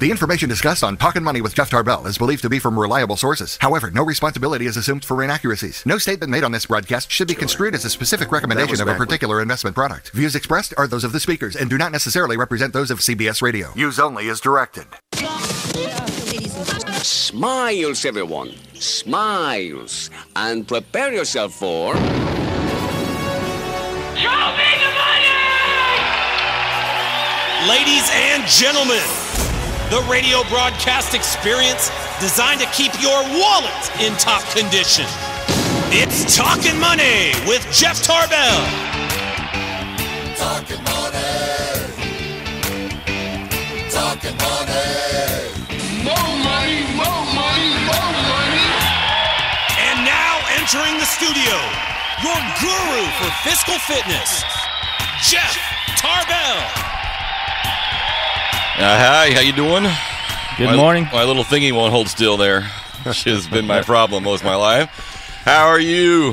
The information discussed on Talkin' Money with Jeff Tarbell is believed to be from reliable sources. However, no responsibility is assumed for inaccuracies. No statement made on this broadcast should be construed as a specific recommendation of a particular investment product. Views expressed are those of the speakers and do not necessarily represent those of CBS Radio. Use only as directed. Smiles, everyone. Smiles. And prepare yourself for... Show me the money! Ladies and gentlemen, the radio broadcast experience designed to keep your wallet in top condition. It's Talkin' Money with Jeff Tarbell. Talkin' money. Talkin' money. More money, more money, more money. And now entering the studio, your guru for fiscal fitness, Jeff Tarbell. Hi, how you doing? Good morning. My little thingy won't hold still there, which has been my problem most of my life. How are you?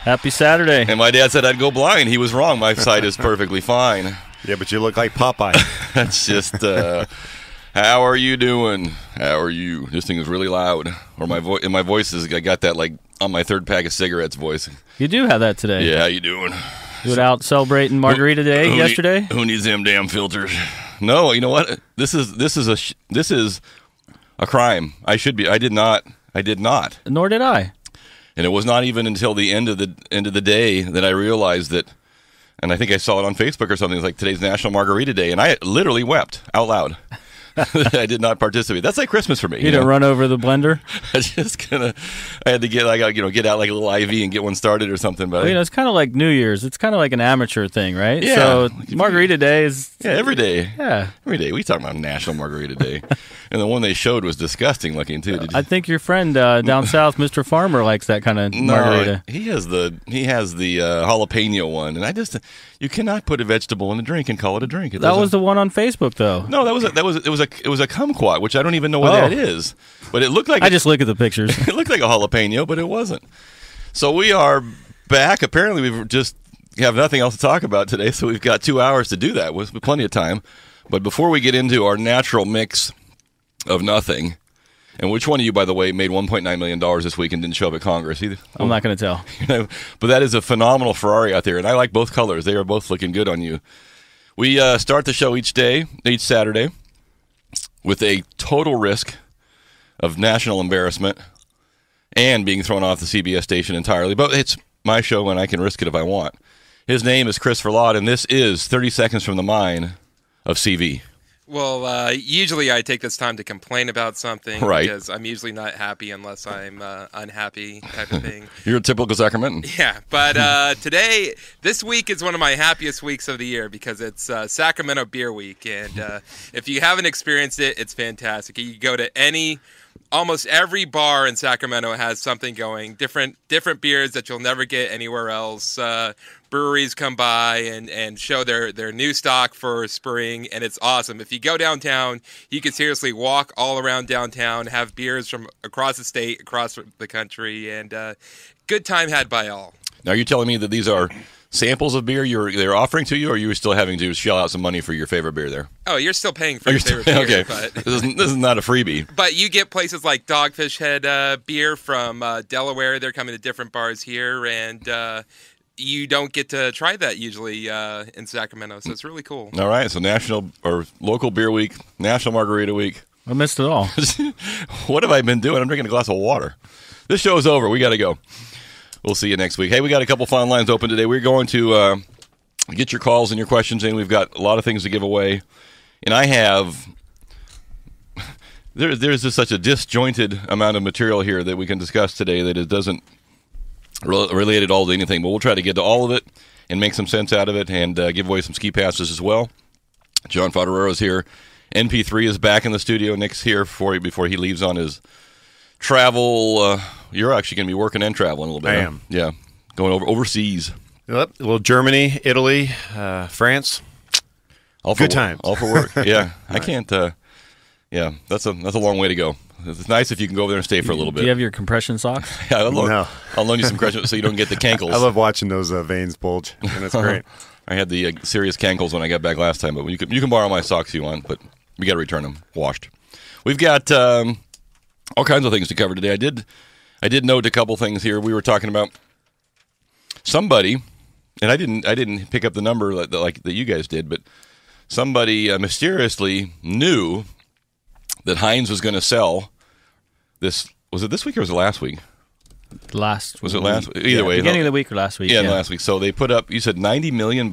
Happy Saturday. And my dad said I'd go blind. He was wrong. My sight is perfectly fine. Yeah, but you look like Popeye. That's just, how are you doing? How are you? This thing is really loud. Or my voice is, I got that like on my third pack of cigarettes voice. You do have that today. Yeah, how you doing? You went out celebrating Margarita Day yesterday? Who needs them damn filters? No, you know what? This is a crime. I did not. Nor did I. And it was not even until the end of the day that I realized that, and I think I saw it on Facebook or something. It was like today's National Margarita Day, and I literally wept out loud. I did not participate. That's like Christmas for me. You didn't run over the blender? I had to get get out like a little IV and get one started or something. But it's kind of like New Year's. It's kind of like an amateur thing, right? Yeah. So Margarita Day is every day. Yeah, every day. We talk about National Margarita Day, and the one they showed was disgusting looking too. I think your friend down south, Mr. Farmer, likes that kind of margarita. He has the jalapeno one, and you cannot put a vegetable in a drink and call it a drink. That was the one on Facebook, though. No, it was a kumquat, which I don't even know what that is. But it looked like I just look at the pictures. It looked like a jalapeno, but it wasn't. So we are back. Apparently, we just have nothing else to talk about today, so we've got 2 hours to do that with plenty of time. But before we get into our natural mix of nothing, and which one of you, by the way, made $1.9 million this week and didn't show up at Congress either? I'm not going to tell. But that is a phenomenal Ferrari out there, and I like both colors. They are both looking good on you. We start the show each Saturday, with a total risk of national embarrassment and being thrown off the CBS station entirely. But it's my show, and I can risk it if I want. His name is Chris Verlaud, and this is 30 Seconds from the Mind of CV. Well, usually I take this time to complain about something, right? Because I'm usually not happy unless I'm unhappy type of thing. You're a typical Sacramentan. Yeah, but this week is one of my happiest weeks of the year because it's Sacramento Beer Week, and if you haven't experienced it, it's fantastic. You go to almost every bar in Sacramento has something going, different beers that you'll never get anywhere else. Breweries come by and show their new stock for spring, and it's awesome. If you go downtown, you can seriously walk all around downtown, have beers from across the state, across the country, and good time had by all. Now, are you telling me that these are samples of beer they're offering to you, or are you still having to shell out some money for your favorite beer there? Oh, you're still paying for your favorite beer. Okay, but this is not a freebie. But you get places like Dogfish Head beer from Delaware. They're coming to different bars here, and you don't get to try that usually in Sacramento, so it's really cool. All right, so National or Local Beer Week, National Margarita Week. I missed it all. What have I been doing? I'm drinking a glass of water. This show is over. We got to go. We'll see you next week. Hey, we got a couple phone lines open today. We're going to get your calls and your questions in. We've got a lot of things to give away. And I have... There's just such a disjointed amount of material here that we can discuss today that it doesn't relate at all to anything. But we'll try to get to all of it and make some sense out of it and give away some ski passes as well. John Fodororo's here. NP3 is back in the studio. Nick's here before he leaves on his travel. You're actually going to be working and traveling a little bit. I huh? am. Yeah. Going overseas. Yep. Well, Germany, Italy, France. Good times. All for work. Yeah. I can't. Yeah. That's a long way to go. It's nice if you can go over there and stay for a little bit. Do you have your compression socks? Yeah. I'll loan you some compression so you don't get the cankles. I love watching those veins bulge, and it's great. I had the serious cankles when I got back last time, but you can borrow my socks if you want, but we got to return them washed. We've got all kinds of things to cover today. I did note a couple things here. We were talking about somebody, and I didn't pick up the number that you guys did, but somebody mysteriously knew that Heinz was going to sell this. Was it this week or was it last week? Was it last? Either way, beginning of the week or last week? Yeah, last week. So they put up. You said $90 million.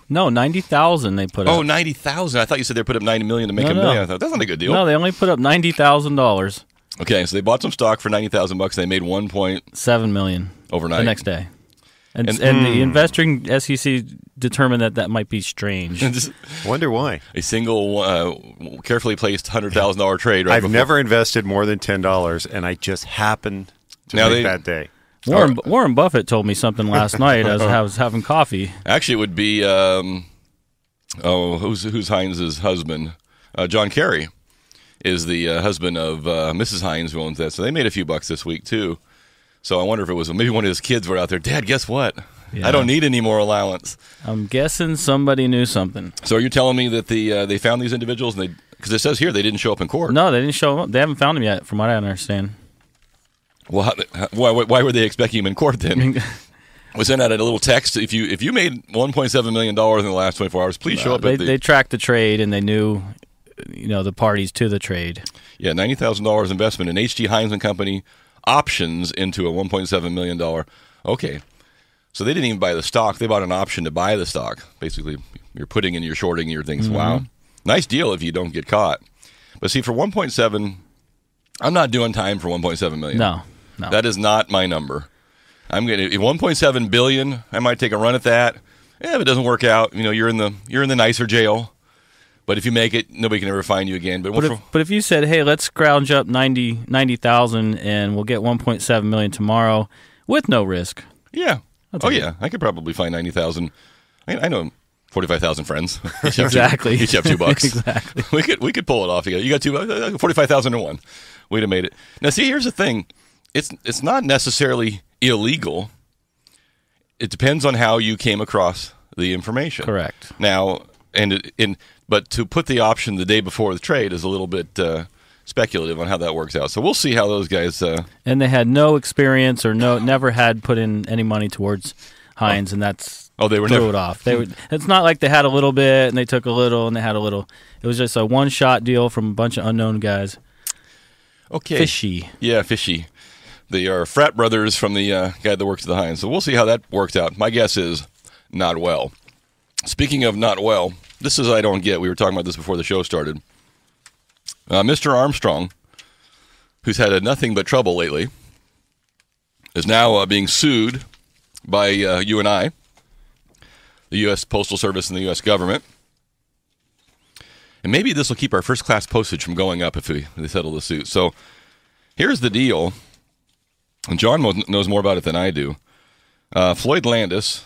No, 90,000. They put up. Oh, 90,000. I thought you said they put up $90 million to make $1 million. I thought that's not a good deal. No, they only put up $90,000. Okay, so they bought some stock for $90,000. They made $1.7 million overnight the next day. And the investing SEC determined that might be strange. Wonder why. A single, carefully placed $100,000 trade. Right I've never invested more than $10, and I just happened to make that day. Warren Buffett told me something last night as I was having coffee. Actually, it would be who's Heinz's husband? John Kerry is the husband of Mrs. Heinz, who owns that. So they made a few bucks this week too. So I wonder if it was maybe one of his kids were out there. Dad, guess what? Yeah. I don't need any more allowance. I'm guessing somebody knew something. So are you telling me that they found these individuals and because it says here they didn't show up in court? No, they didn't show up. They haven't found them yet, from what I understand. Well, why were they expecting him in court then? Was sent out a little text. If you made $1.7 million in the last 24 hours, please show up. They tracked the trade and they knew, the parties to the trade. Yeah, $90,000 investment in H.T. Heinz and Company. Options into a $1.7 million. Okay. So they didn't even buy the stock. They bought an option to buy the stock. Basically, you're putting in your shorting your things. Mm-hmm. Wow. Nice deal if you don't get caught. But see, for 1.7, I'm not doing time for 1.7 million. No. That is not my number. I'm going to 1.7 billion. I might take a run at that. If it doesn't work out, you're in the nicer jail. But if you make it, nobody can ever find you again. But if you said, hey, let's scrounge up 90,000 and we'll get 1.7 million tomorrow with no risk. Yeah. Yeah. I could probably find 90,000. I know 45,000 friends. Exactly. Each have $2. Exactly. We could pull it off together. You got 45,001. We'd have made it. Now, see, here's the thing. It's not necessarily illegal. It depends on how you came across the information. Correct. Now, but to put the option the day before the trade is a little bit speculative on how that works out. So we'll see how those guys. And they had no experience or never had put in any money towards Heinz, and that's they were threw it off. It's not like they had a little bit and they took a little and they had a little. It was just a one-shot deal from a bunch of unknown guys. Okay. Fishy. Yeah, fishy. They are frat brothers from the guy that works at the Heinz. So we'll see how that works out. My guess is not well. Speaking of not well, this is I don't get. We were talking about this before the show started. Mr. Armstrong, who's had nothing but trouble lately, is now being sued by you and I, the U.S. Postal Service and the U.S. government. And maybe this will keep our first-class postage from going up if they settle the suit. So here's the deal, and John knows more about it than I do. Floyd Landis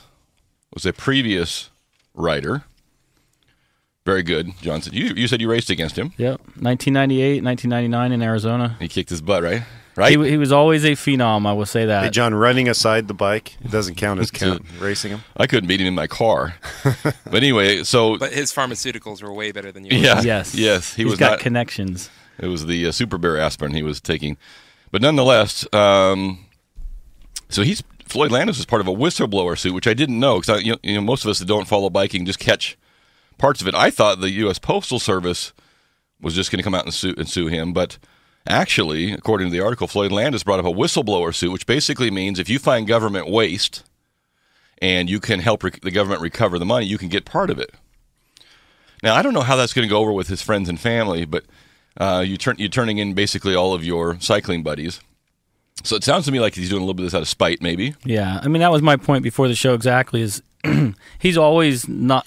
was a previous writer. Very good, John. You said you raced against him. Yep, 1998, 1999 in Arizona. He kicked his butt, right? He was always a phenom, I will say that. Hey, John, running aside the bike, it doesn't count as racing him. I couldn't beat him in my car. But anyway, But his pharmaceuticals were way better than yours. Yeah, yes. He's got connections. It was the Super Bear aspirin he was taking. But nonetheless, Floyd Landis was part of a whistleblower suit, which I didn't know, because most of us that don't follow biking just catch parts of it. I thought the U.S. Postal Service was just going to come out and sue him, but actually, according to the article, Floyd Landis brought up a whistleblower suit, which basically means if you find government waste and you can help the government recover the money, you can get part of it. Now, I don't know how that's going to go over with his friends and family, but you're turning in basically all of your cycling buddies. So it sounds to me like he's doing a little bit of this out of spite, maybe. Yeah, I mean, that was my point before the show exactly, is he's always not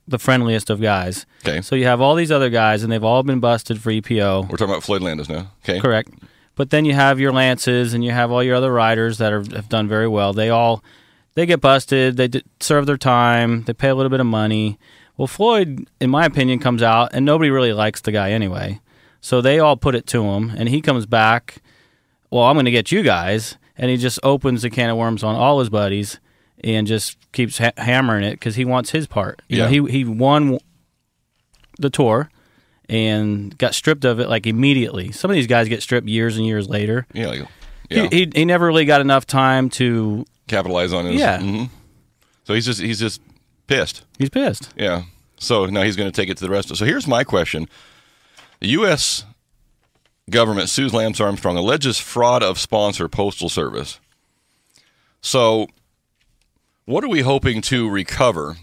the friendliest of guys. Okay. So you have all these other guys, and they've all been busted for EPO. We're talking about Floyd Landis now. Okay. Correct. But then you have your Lances, and you have all your other riders that have done very well. They get busted. They serve their time. They pay a little bit of money. Well, Floyd, in my opinion, comes out, and nobody really likes the guy anyway. So they all put it to him, and he comes back, well, I'm going to get you guys, and he just opens a can of worms on all his buddies and just keeps hammering it because he wants his part. You know, he won the tour, and got stripped of it like immediately. Some of these guys get stripped years and years later. Yeah. He never really got enough time to capitalize on his. Yeah. Mm-hmm. So he's just pissed. He's pissed. Yeah. So now he's going to take it to the rest. So here's my question: the U.S. government sues Lance Armstrong, alleges fraud of sponsor Postal Service. So, what are we hoping to recover?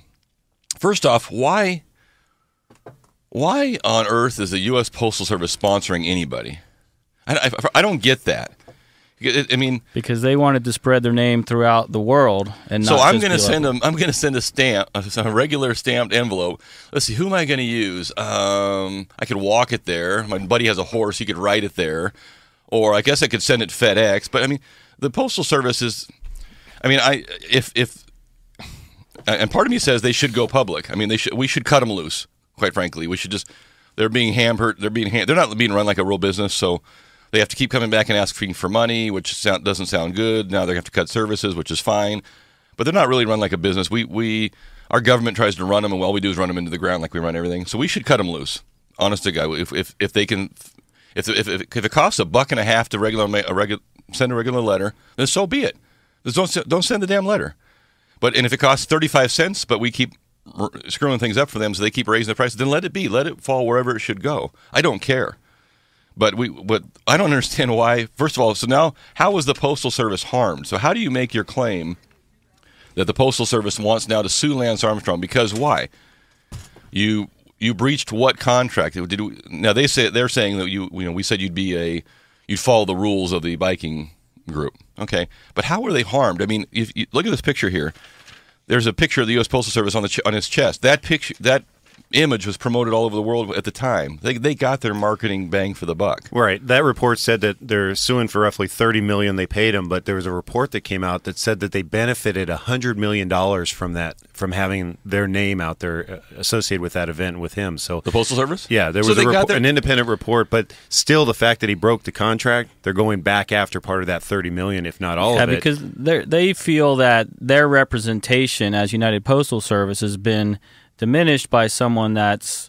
First off, why on earth is the U.S. Postal Service sponsoring anybody? I don't get that. I mean, because they wanted to spread their name throughout the world, and not I'm going to send them. I'm going to send a stamp, a regular stamped envelope. Let's see, who am I going to use? I could walk it there. My buddy has a horse; he could ride it there, or I guess I could send it FedEx. But I mean, the Postal Service is. I mean, and part of me says they should go public. I mean, we should cut them loose. Quite frankly, we should just. They're being hampered. They're not being run like a real business, so. They have to keep coming back and asking for money, which doesn't sound good. Now they have to cut services, which is fine. But they're not really run like a business. Our government tries to run them, and all we do is run them into the ground like we run everything. So we should cut them loose. Honest to God, if they can, if it costs $1.50 to send a regular letter, then so be it. Just don't send the damn letter. And if it costs 35 cents, but we keep screwing things up for them, so they keep raising the price, then let it be. Let it fall wherever it should go. I don't care. But I don't understand why. First of all, so now how was the Postal Service harmed? So how do you make your claim that the Postal Service wants now to sue Lance Armstrong? Because why? You breached what contract? Now they're saying that we said you'd follow the rules of the biking group. Okay, but how were they harmed? I mean, if you look at this picture here. There's a picture of the U.S. Postal Service on his chest. That image was promoted all over the world at the time. They got their marketing bang for the buck. Right. That report said that they're suing for roughly $30 million they paid him, but there was a report that came out that said that they benefited $100 million from having their name out there associated with that event with him. So the Postal Service? Yeah, there was an independent report, but still the fact that he broke the contract, they're going back after part of that $30 million, if not all of it. Because they feel that their representation as United Postal Service has been diminished by someone that's.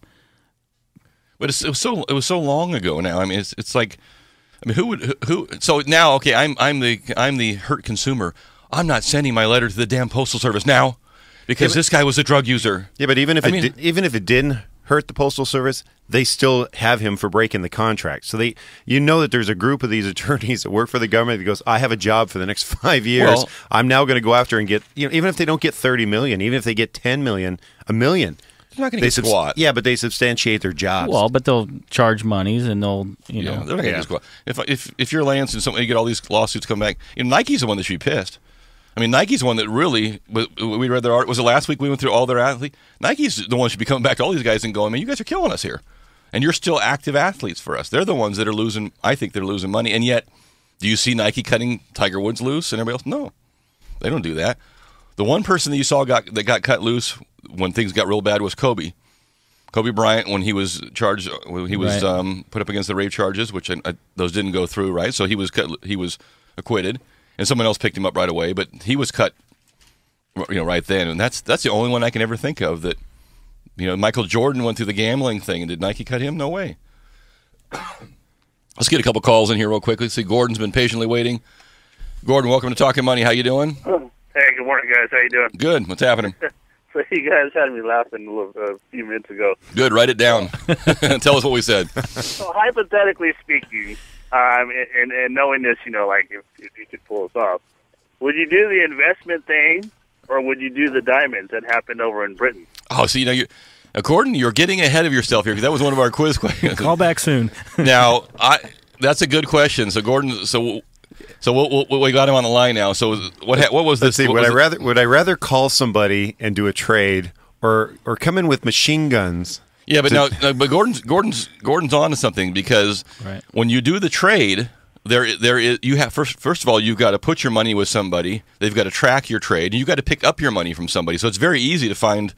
But it was so long ago now. I mean, it's like, I mean, who? So now, okay, I'm the hurt consumer. I'm not sending my letter to the damn Postal Service now because this guy was a drug user. Yeah, but even if it didn't hurt the Postal Service, they still have him for breaking the contract. So that there's a group of these attorneys that work for the government that goes, I have a job for the next 5 years. Well, I'm now going to go after and get, even if they don't get 30 million, even if they get 10 million, $1 million. They're not going to get squat. Yeah, but they substantiate their jobs. Well, but they'll charge monies and they'll, they're not going to get squat. If you're Lance and you get all these lawsuits come back, Nike's the one that should be pissed. I mean, Nike's the one that really, we read their art. Was it last week we went through all their athletes? Nike's the one that should be coming back to all these guys and going, man, you guys are killing us here. And you're still active athletes for us. They're the ones that are losing, I think they're losing money. And yet, do you see Nike cutting Tiger Woods loose and everybody else? No, they don't do that. The one person that you saw that got cut loose when things got real bad was Kobe. Kobe Bryant, when he was charged, put up against the rape charges, which those didn't go through, right? So he was acquitted. And someone else picked him up right away, but he was cut, right then. And that's the only one I can ever think of that, Michael Jordan went through the gambling thing, and did Nike cut him? No way. Let's get a couple calls in here real quick. Let's see. Gordon's been patiently waiting. Gordon, welcome to Talkin' Money. How you doing? Hey, good morning, guys. How you doing? Good. What's happening? So you guys had me laughing a few minutes ago. Good. Write it down. Tell us what we said. So hypothetically speaking, and knowing this, if you could pull us off, would you do the investment thing, or would you do the diamonds that happened over in Britain? Oh, so Gordon, you're getting ahead of yourself here because that was one of our quiz questions. Call back soon. Now, that's a good question. So Gordon, we got him on the line now. So what was this? Let's see. Would I rather call somebody and do a trade, or come in with machine guns? Yeah, but but Gordon's on to something because when you do the trade, there is you have first of all you've got to put your money with somebody. They've got to track your trade, and you've got to pick up your money from somebody. So it's very easy to find,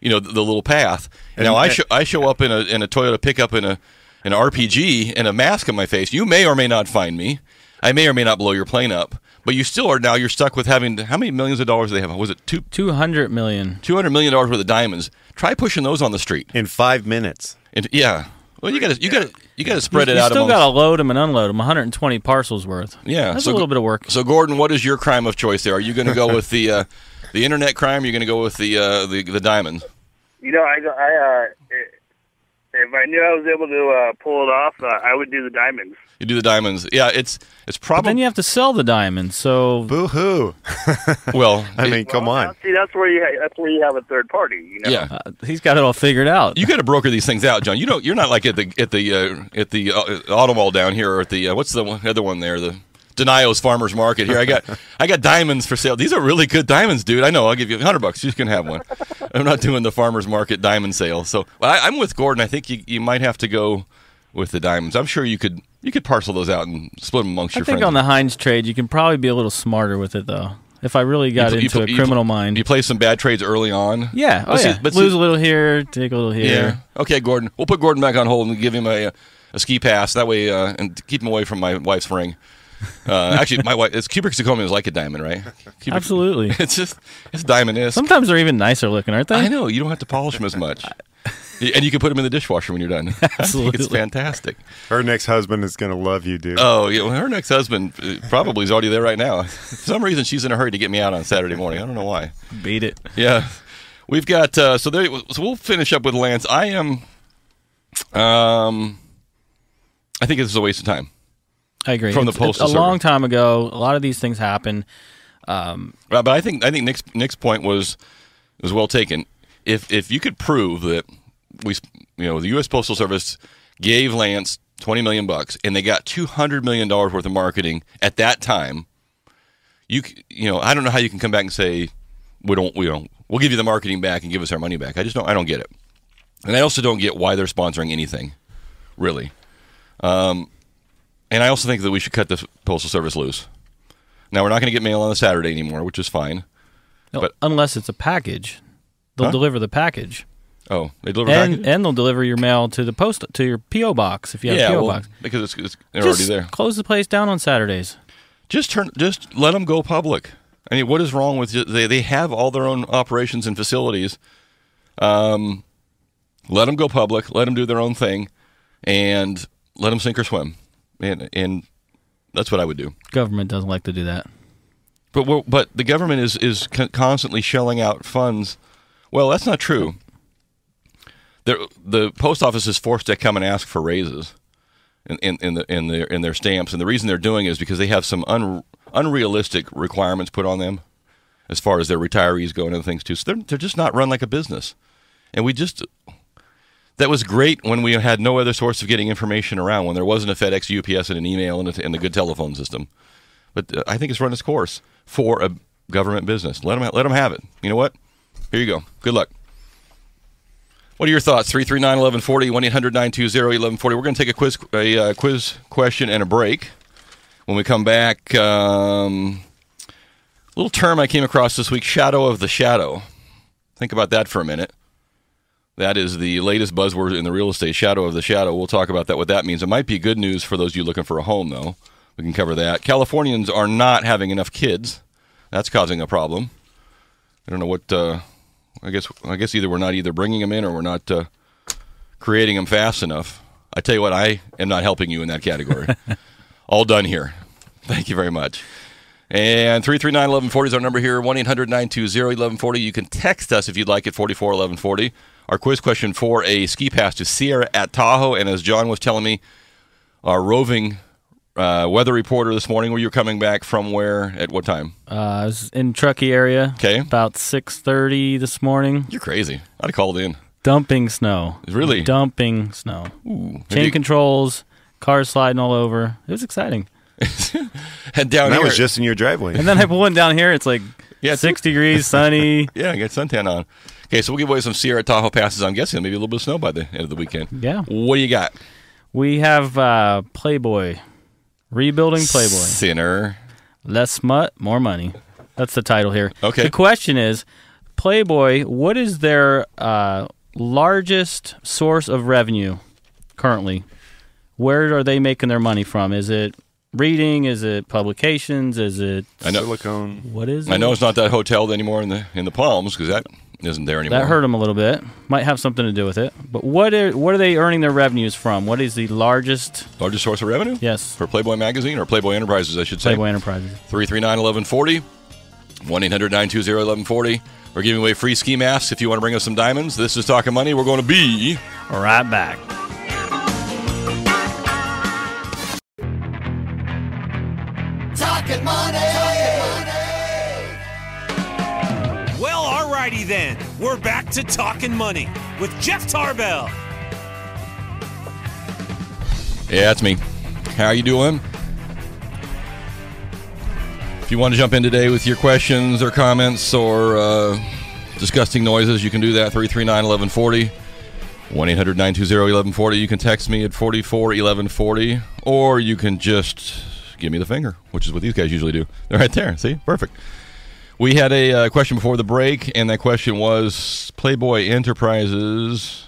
the little path. And now I show up in a Toyota pickup in an RPG and a mask on my face. You may or may not find me. I may or may not blow your plane up. But you still are now. You're stuck with having how many millions of dollars do they have? Was it $200 million? $200 million worth of diamonds. Try pushing those on the street in 5 minutes. Yeah. Well, you got to spread it you out. Still amongst... got to load them and unload them. 120 parcels worth. Yeah, that's a little bit of work. So, Gordon, what is your crime of choice there? Are you going to go with the internet crime? Or are you going to go with the diamonds? You know, if I knew I was able to pull it off, I would do the diamonds. You do the diamonds. Yeah, it's probably. But then you have to sell the diamonds. So boo-hoo. Well, I mean, come on. Now, see, that's where you have a third party. You know? Yeah, he's got it all figured out. You got to broker these things out, John. You're not like at the auto mall down here, or at the what's the other one there, the Denio's Farmers Market here. I got diamonds for sale. These are really good diamonds, dude. I know. I'll give you $100. You can have one. I'm not doing the Farmers Market diamond sale. So I'm with Gordon. I think you might have to go with the diamonds. I'm sure you could parcel those out and split them amongst your friends. I think on the Heinz trade, you can probably be a little smarter with it, though. If I really got into a criminal mind. You play some bad trades early on? Yeah. Lose a little here, take a little here. Yeah. Okay, Gordon. We'll put Gordon back on hold and give him a ski pass. That way, and keep him away from my wife's ring. Actually, my wife, cubic zirconia is like a diamond, right? Absolutely. It's diamond-esque. Sometimes they're even nicer looking, aren't they? I know. You don't have to polish them as much. And you can put them in the dishwasher when you're done. Absolutely. It's fantastic. Her next husband is going to love you, dude. Oh, yeah. Well, her next husband probably is already there right now. For some reason, she's in a hurry to get me out on Saturday morning. I don't know why. Beat it. Yeah. We've got, so we'll finish up with Lance. I think this is a waste of time. I agree. From the Postal Service. A long time ago, a lot of these things happen. But I think Nick's point was well taken. If you could prove that the U.S. Postal Service gave Lance $20 million and they got $200 million worth of marketing at that time, I don't know how you can come back and say we'll give you the marketing back and give us our money back. I don't get it, and I also don't get why they're sponsoring anything, really. And I also think that we should cut the Postal Service loose. Now we're not going to get mail on a Saturday anymore, which is fine. No, but unless it's a package. They'll deliver the package. Oh, they deliver package? And they'll deliver your mail to your P.O. box if you have a P.O. box. Because they're already there. Close the place down on Saturdays. Just let them go public. I mean, what is wrong with they have all their own operations and facilities. Let them go public. Let them do their own thing, and let them sink or swim. And that's what I would do. Government doesn't like to do that. But the government is constantly shelling out funds. Well, that's not true. The post office is forced to come and ask for raises in their stamps, and the reason they're doing it is because they have some unrealistic requirements put on them as far as their retirees go and other things too. So they're just not run like a business. And that was great when we had no other source of getting information around, when there wasn't a FedEx, UPS, and an email and a good telephone system. But I think it's run its course for a government business. Let them have it. You know what? Here you go. Good luck. What are your thoughts? 339-1140, 1-800-920-1140. We're going to take a quiz question and a break. When we come back, little term I came across this week, shadow of the shadow. Think about that for a minute. That is the latest buzzword in the real estate, shadow of the shadow. We'll talk about what that means. It might be good news for those of you looking for a home, though. We can cover that. Californians are not having enough kids. That's causing a problem. I don't know what... I guess either we're not bringing them in or we're not creating them fast enough. I tell you what, I am not helping you in that category. All done here. Thank you very much. And 339-1140 is our number here, 1-800-920-1140. You can text us if you'd like at 441140. Our quiz question for a ski pass to Sierra at Tahoe. And as John was telling me, our roving weather reporter this morning, where you're coming back from where, at what time? I was in Truckee area. Okay. About 6:30 this morning. You're crazy. I'd have called in. Dumping snow. Really? Dumping snow. Ooh. Chain controls, cars sliding all over. It was exciting. And down that here, was just in your driveway. And then I went down here. It's like 6 degrees, sunny. Yeah, I got suntan on. Okay, so we'll give away some Sierra Tahoe passes. I'm guessing maybe a little bit of snow by the end of the weekend. Yeah. What do you got? We have Playboy. Rebuilding Playboy. Sinner. Less smut, more money. That's the title here. Okay. The question is, Playboy, what is their largest source of revenue currently? Where are they making their money from? Is it reading? Is it publications? Is it silicone? What is it? I know it's not that hotel anymore in the Palms, because that isn't there anymore. That hurt them a little bit. Might have something to do with it. But what are they earning their revenues from? What is the largest source of revenue? Yes. For Playboy Magazine, or Playboy Enterprises, I should say. Playboy Enterprises. 339-1140, 1-800-920-1140. We're giving away free ski masks if you want to bring us some diamonds. This is Talkin' Money. We're going to be right back. Talkin' Money. Well, alrighty then. We're back to Talkin' Money with Jeff Tarbell. Yeah, that's me. How are you doing? If you want to jump in today with your questions or comments or disgusting noises, you can do that. 339-1140, 1-800-920-1140. You can text me at 44-1140, or you can just give me the finger, which is what these guys usually do. They're right there. See? Perfect. We had a question before the break, and that question was Playboy Enterprises.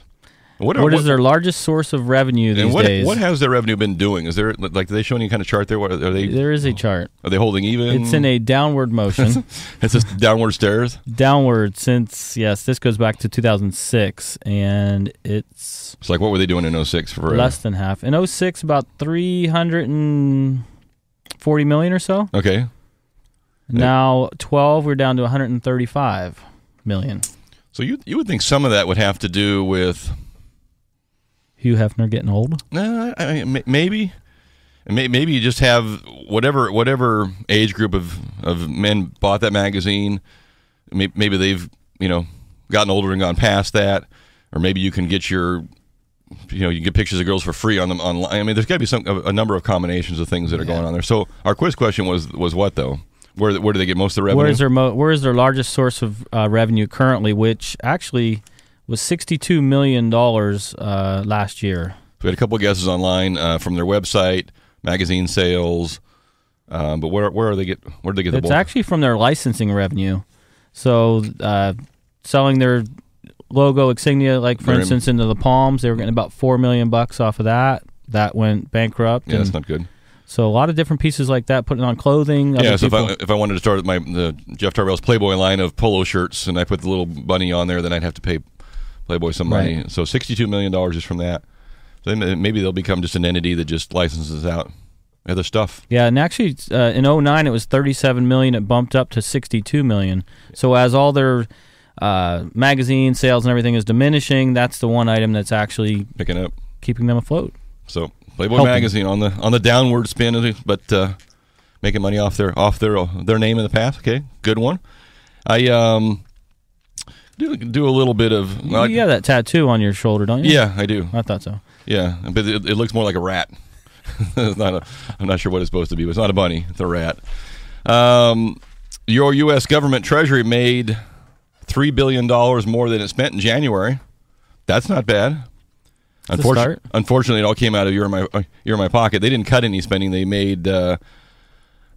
What is their largest source of revenue these days? What has their revenue been doing? Is there, like, do they show any kind of chart there? There is a chart. Are they holding even? It's in a downward motion. It's just downward stairs? Downward since, yes, this goes back to 2006, and it's... So, like, what were they doing in 06? For less than half. In 06, about 340 million or so. Okay. Now, 12, we're down to 135 million. So you would think some of that would have to do with... Hugh Hefner getting old? I mean, maybe. Maybe you just have whatever age group of men bought that magazine. Maybe they've gotten older and gone past that, or maybe you can get you get pictures of girls for free on them online. I mean, there's got to be a number of combinations of things that are going on there. So our quiz question was what though? Where do they get most of the revenue? Where is their largest source of revenue currently? Which actually was $62 million last year. We had a couple of guesses online from their website, magazine sales, but where do they get the bulk? It's actually from their licensing revenue. So selling their logo insignia, like for instance into the Palms, they were getting about $4 million off of that. That went bankrupt. Yeah, that's not good. So a lot of different pieces like that, putting on clothing. Yeah, so if I wanted to start the Jeff Tarbell's Playboy line of polo shirts, and I put the little bunny on there, then I'd have to pay Playboy some money. Right. So $62 million just from that. So then maybe they'll become just an entity that just licenses out other stuff. Yeah, and actually in 2009 it was $37 million. It bumped up to $62 million. So as all their magazine sales and everything is diminishing, that's the one item that's actually picking up, keeping them afloat. So Playboy Magazine on the downward spin, but making money off their name in the past. Okay, good one. I do a little bit of. You have that tattoo on your shoulder, don't you? Yeah, I do. I thought so. Yeah, but it looks more like a rat. I'm not sure what it's supposed to be, but it's not a bunny. It's a rat. Your U.S. government treasury made $3 billion more than it spent in January. That's not bad. Unfortunately, it all came out of your my pocket. They didn't cut any spending. They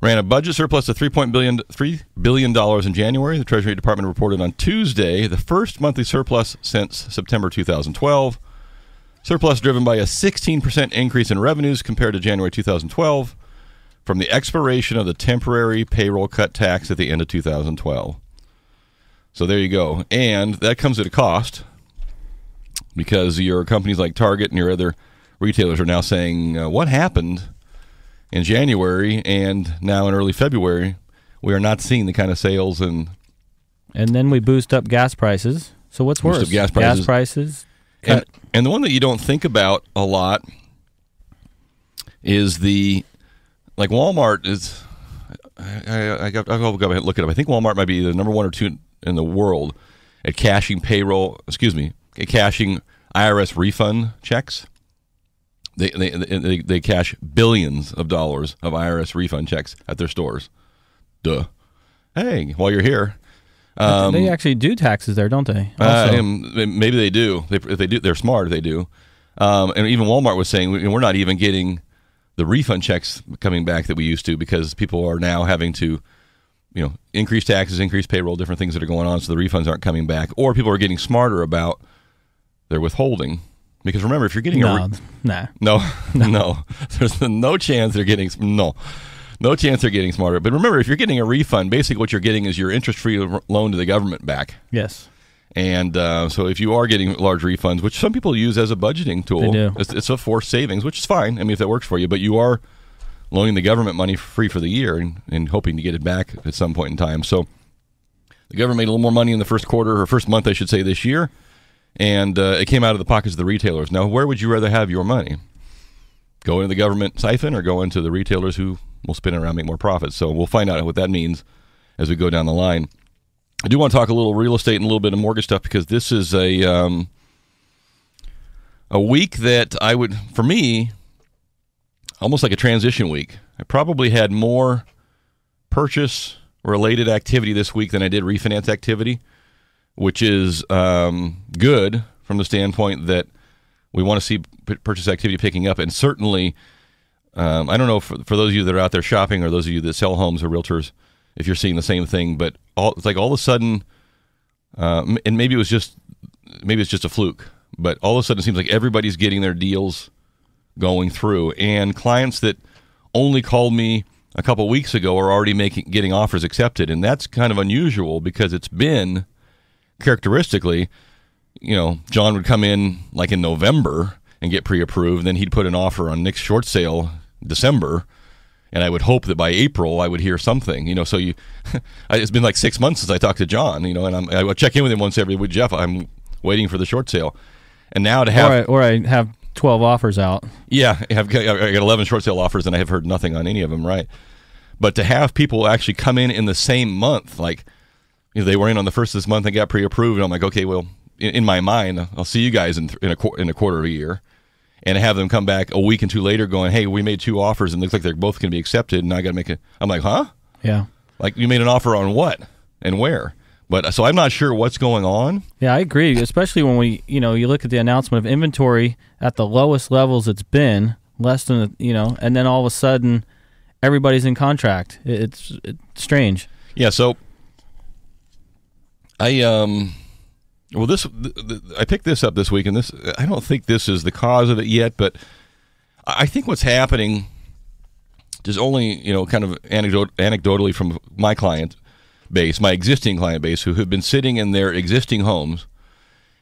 ran a budget surplus of $3 billion in January. The Treasury Department reported on Tuesday the first monthly surplus since September 2012. Surplus driven by a 16% increase in revenues compared to January 2012 from the expiration of the temporary payroll cut tax at the end of 2012. So there you go. And that comes at a cost, because your companies like Target and your other retailers are now saying, what happened in January and now in early February? We are not seeing the kind of sales. And then we boost up gas prices. So what's worse? Gas prices. And the one that you don't think about a lot is like Walmart is, I'll go ahead and look it up. I think Walmart might be the number 1 or 2 in the world at cashing IRS refund checks. They cash billions of dollars of IRS refund checks at their stores. Duh. Hey, while you're here, they actually do taxes there, don't they? Maybe they do. If they do, they're smart. If they do, and even Walmart was saying we're not even getting the refund checks coming back that we used to, because people are now having to, increase taxes, increase payroll, different things that are going on, so the refunds aren't coming back, or people are getting smarter about their withholding. Because remember, if you're getting no, there's no chance they're getting no chance they're getting smarter. But remember, if you're getting a refund, basically what you're getting is your interest-free loan to the government back. Yes. And so if you are getting large refunds, which some people use as a budgeting tool, They do. It's a forced savings, which is fine. I mean, if that works for you, but you are loaning the government money free for the year and hoping to get it back at some point in time. So the government made a little more money in the first quarter, or first month, I should say, this year, and it came out of the pockets of the retailers. Now, where would you rather have your money? Go into the government siphon or go into the retailers who will spin it around and make more profits? So we'll find out what that means as we go down the line. I do want to talk a little real estate and a little bit of mortgage stuff, because this is a week that I would, for me, almost like a transition week. I probably had more purchase-related activity this week than I did refinance activity, which is good from the standpoint that we want to see purchase activity picking up. And certainly, I don't know for those of you that are out there shopping, or those of you that sell homes or realtors, if you're seeing the same thing, but it's like all of a sudden, and maybe it's just a fluke, but all of a sudden it seems like everybody's getting their deals going through, and clients that only called me a couple weeks ago are already getting offers accepted, and that's kind of unusual, because it's been characteristically, John would come in like in November and get pre-approved, then he'd put an offer on Nick's short sale December, and I would hope that by April I would hear something. So it's been like 6 months since I talked to John, and I would check in with him once every week. Jeff, I'm waiting for the short sale, and now to have or I have 12 offers out. Yeah, I got 11 short sale offers, and I have heard nothing on any of them, right? But to have people actually come in the same month, like they were in on the first of this month and got pre-approved, and I'm like, okay, well, in my mind, I'll see you guys in a quarter of a year, and have them come back a week and two later going, hey, we made 2 offers, and it looks like they're both going to be accepted, and I got to make I'm like, huh? Yeah. Like, you made an offer on what and where? But so I'm not sure what's going on. Yeah, I agree, especially when you look at the announcement of inventory at the lowest levels it's been, less than, and then all of a sudden everybody's in contract. It's strange. Yeah, so I picked this up this week, and I don't think this is the cause of it yet, but I think what's happening, just only, kind of anecdotally from my client base, my existing client base, who have been sitting in their existing homes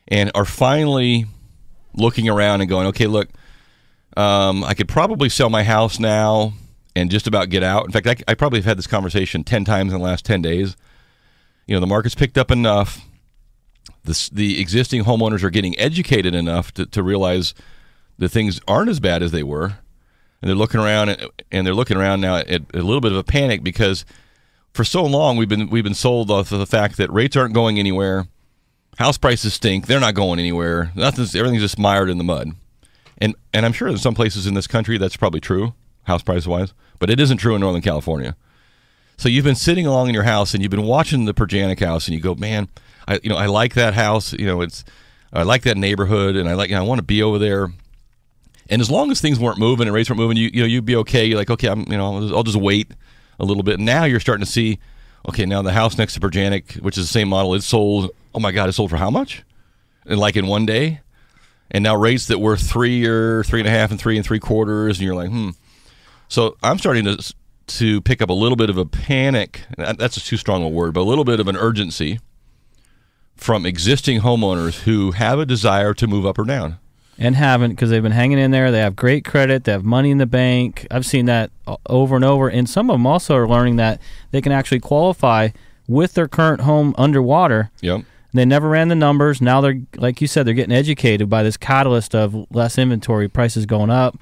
and are finally looking around and going, okay, look, I could probably sell my house now and just about get out. In fact, I probably have had this conversation 10 times in the last 10 days. The market's picked up enough. The existing homeowners are getting educated enough to realize that things aren't as bad as they were. And they're looking around, and they're looking around now at a little bit of a panic, because for so long we've been sold off of the fact that rates aren't going anywhere, house prices stink, they're not going anywhere, everything's just mired in the mud. And I'm sure in some places in this country that's probably true, house price wise, but it isn't true in Northern California. So you've been sitting along in your house and you've been watching the Perjanic house, and you go, man, I like that house, I like that neighborhood, and I want to be over there. And as long as things weren't moving and rates weren't moving, you'd be okay. You're like, okay, I'll just wait a little bit. And now you're starting to see, okay, now the house next to Perjanic, which is the same model, it's sold. Oh my God, it sold for how much? And like in one day. And now rates that were 3 or 3.5 and 3 3/4, and you're like, So I'm starting to pick up a little bit of a panic. That's too strong a word, but a little bit of an urgency from existing homeowners who have a desire to move up or down. And haven't, because they've been hanging in there. They have great credit. They have money in the bank. I've seen that over and over. And some of them also are learning that they can actually qualify with their current home underwater. Yep. They never ran the numbers. Now they're, like you said, they're getting educated by this catalyst of less inventory, prices going up,